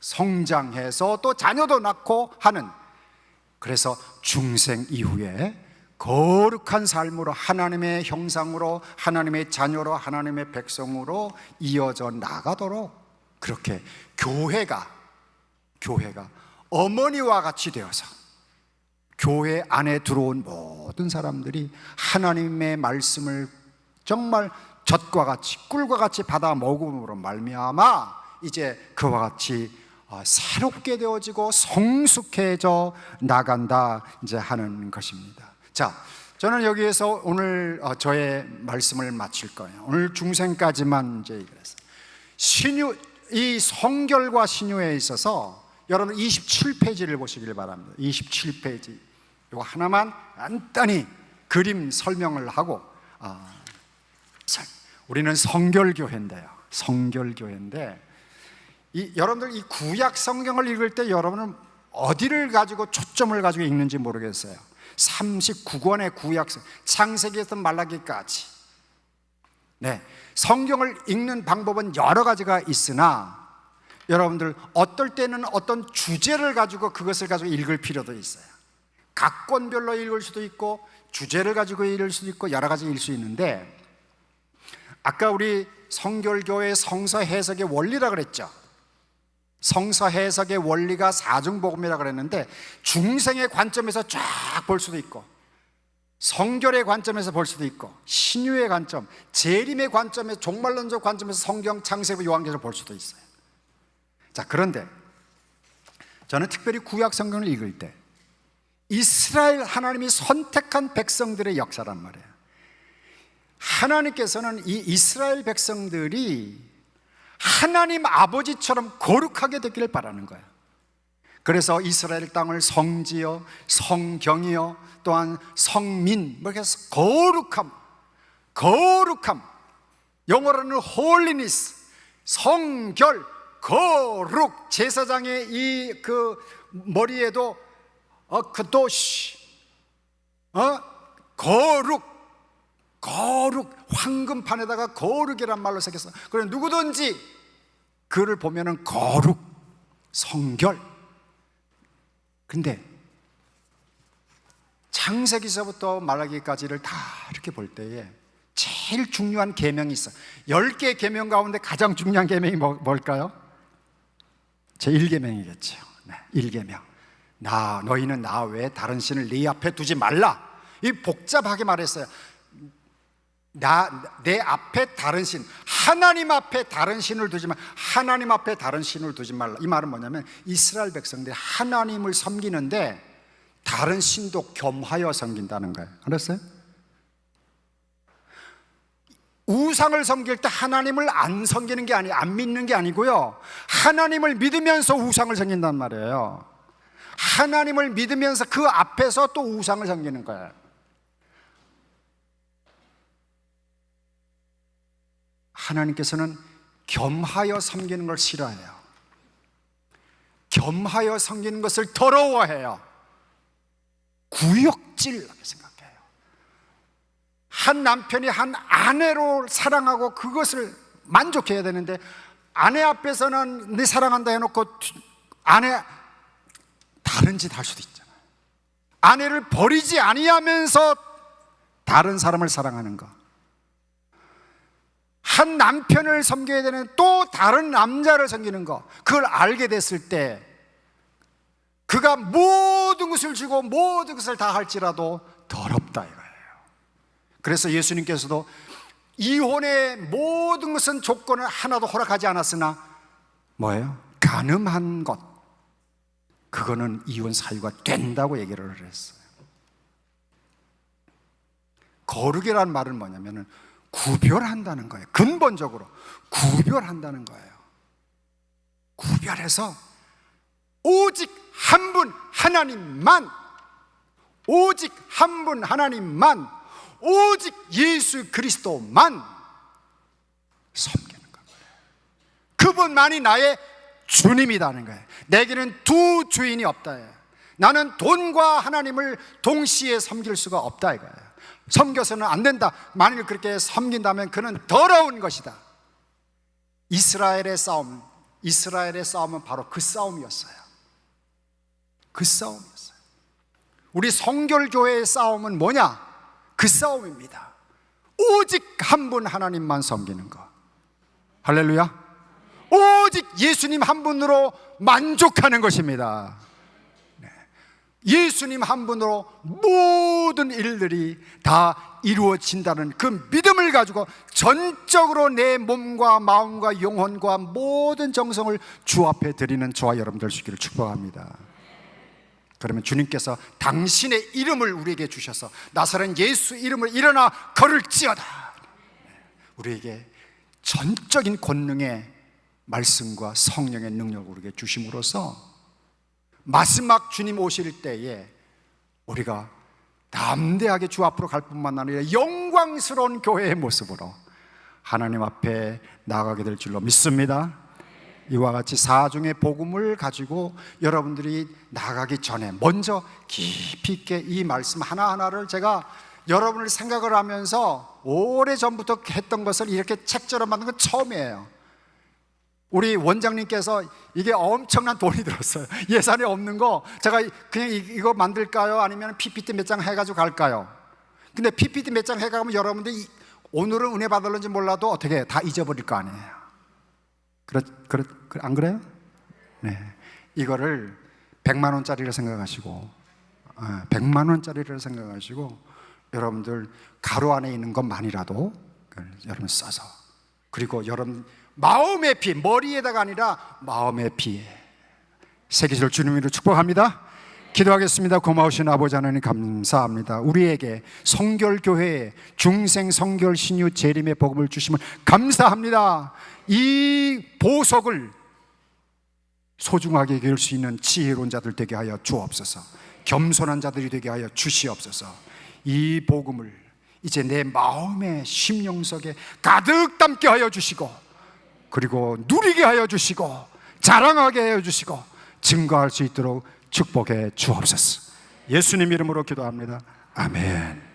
성장해서 또 자녀도 낳고 하는, 그래서 중생 이후에 거룩한 삶으로 하나님의 형상으로 하나님의 자녀로 하나님의 백성으로 이어져 나가도록 그렇게 교회가 어머니와 같이 되어서 교회 안에 들어온 모든 사람들이 하나님의 말씀을 정말 젖과 같이 꿀과 같이 받아 먹음으로 말미암아 이제 그와 같이 새롭게 되어지고 성숙해져 나간다 이제 하는 것입니다. 자, 저는 여기에서 오늘 저의 말씀을 마칠 거예요. 오늘 중생까지만 이제 얘기했어요. 신유, 이 성결과 신유에 있어서 여러분 27페이지를 보시길 바랍니다. 27페이지 이거 하나만 간단히 그림 설명을 하고 우리는 성결교회인데요. 성결교회인데 여러분들 이 구약 성경을 읽을 때 여러분은 어디를 가지고 초점을 가지고 읽는지 모르겠어요. 39권의 구약 창세기에서 말라기까지, 네, 성경을 읽는 방법은 여러 가지가 있으나 여러분들 어떨 때는 어떤 주제를 가지고 그것을 가지고 읽을 필요도 있어요. 각 권별로 읽을 수도 있고 주제를 가지고 읽을 수도 있고 여러 가지 읽을 수 있는데, 아까 우리 성결교회 성서 해석의 원리라 그랬죠. 성서 해석의 원리가 사중복음이라 그랬는데 중생의 관점에서 쫙 볼 수도 있고 성결의 관점에서 볼 수도 있고 신유의 관점, 재림의 관점에 종말론적 관점에서 성경 창세기 요한계시를 볼 수도 있어요. 자, 그런데 저는 특별히 구약 성경을 읽을 때 이스라엘 하나님이 선택한 백성들의 역사란 말이에요. 하나님께서는 이 이스라엘 백성들이 하나님 아버지처럼 거룩하게 되기를 바라는 거예요. 그래서 이스라엘 땅을 성지여, 성경이여, 또한 성민, 이렇게 해서 거룩함, 영어로는 holiness, 성결, 거룩, 제사장의 이 그 머리에도 그도시, 거룩, 황금판에다가 거룩이란 말로 새겼어. 그래 누구든지 그를 보면은 거룩, 성결. 근데 창세기서부터 말라기까지를 다 이렇게 볼 때에 제일 중요한 계명이 있어. 10개 계명 가운데 가장 중요한 계명이 뭘까요? 제 1계명이겠죠. 네, 1계명. 너희는 나 외에 다른 신을 네 앞에 두지 말라. 이 복잡하게 말했어요. 내 앞에 다른 신, 하나님 앞에 다른 신을 두지 말라. 하나님 앞에 다른 신을 두지 말라. 이 말은 뭐냐면 이스라엘 백성들이 하나님을 섬기는데 다른 신도 겸하여 섬긴다는 거예요. 알았어요? 우상을 섬길 때 하나님을 안 섬기는 게 안 믿는 게 아니고요, 하나님을 믿으면서 우상을 섬긴단 말이에요. 하나님을 믿으면서 그 앞에서 또 우상을 섬기는 거예요. 하나님께서는 겸하여 섬기는 걸 싫어해요. 겸하여 섬기는 것을 더러워해요. 구역질하게 생각해요. 한 남편이 한 아내를 사랑하고 그것을 만족해야 되는데, 아내 앞에서는 네 사랑한다 해놓고 아내 다른 짓 할 수도 있잖아요. 아내를 버리지 아니하면서 다른 사람을 사랑하는 거. 한 남편을 섬겨야 되는 또 다른 남자를 섬기는 거. 그걸 알게 됐을 때 그가 모든 것을 주고 모든 것을 다 할지라도 더럽다 이거예요. 그래서 예수님께서도 이혼의 모든 것은 조건을 하나도 허락하지 않았으나 뭐예요? 간음한 것, 그거는 이혼 사유가 된다고 얘기를 했어요. 거룩이라는 말은 뭐냐면은 구별한다는 거예요. 근본적으로 구별한다는 거예요. 구별해서 오직 한 분 하나님만, 오직 한 분 하나님만, 오직 예수 그리스도만 섬기는 거예요. 그분만이 나의 주님이라는 거예요. 내게는 두 주인이 없다. 나는 돈과 하나님을 동시에 섬길 수가 없다 이거예요. 섬겨서는 안 된다. 만일 그렇게 섬긴다면 그는 더러운 것이다. 이스라엘의 싸움은 바로 그 싸움이었어요. 그 싸움이었어요. 우리 성결교회의 싸움은 뭐냐? 그 싸움입니다. 오직 한 분 하나님만 섬기는 거. 할렐루야. 오직 예수님 한 분으로 만족하는 것입니다. 예수님 한 분으로 모든 일들이 다 이루어진다는 그 믿음을 가지고 전적으로 내 몸과 마음과 영혼과 모든 정성을 주 앞에 드리는 저와 여러분들 되시기를 축복합니다. 그러면 주님께서 당신의 이름을 우리에게 주셔서 나사렛 예수 이름을 일어나 걸을지어다, 우리에게 전적인 권능의 말씀과 성령의 능력을 우리에게 주심으로써 마지막 주님 오실 때에 우리가 담대하게 주 앞으로 갈 뿐만 아니라 영광스러운 교회의 모습으로 하나님 앞에 나아가게 될 줄로 믿습니다. 이와 같이 사중의 복음을 가지고 여러분들이 나가기 전에 먼저 깊이 있게 이 말씀 하나하나를 제가 여러분을 생각을 하면서 오래전부터 했던 것을 이렇게 책처럼 만든 건 처음이에요. 우리 원장님께서 이게 엄청난 돈이 들었어요. 예산이 없는 거 제가 그냥 이거 만들까요? 아니면 PPT 몇 장 해가지고 갈까요? 근데 PPT 몇 장 해가면 여러분들이 오늘은 은혜 받을는지 몰라도 어떻게 다 잊어버릴 거 아니에요. 안 그래요? 네. 이거를 100만 원짜리를 생각하시고 100만 원짜리를 생각하시고 여러분들 가로 안에 있는 것만이라도 여러분 써서, 그리고 여러분 마음의 피, 머리에다가 아니라 마음의 피에 새기실 주님으로 축복합니다. 기도하겠습니다. 고마우신 아버지 하나님 감사합니다. 우리에게 성결교회에 중생 성결 신유 재림의 복음을 주심을 감사합니다. 이 보석을 소중하게 여길 수 있는 지혜로운 자들 되게 하여 주옵소서. 겸손한 자들이 되게 하여 주시옵소서. 이 복음을 이제 내 마음의 심령속에 가득 담게 하여 주시고, 그리고 누리게 하여 주시고 자랑하게 하여 주시고 증거할 수 있도록 축복해 주옵소서. 예수님 이름으로 기도합니다. 아멘.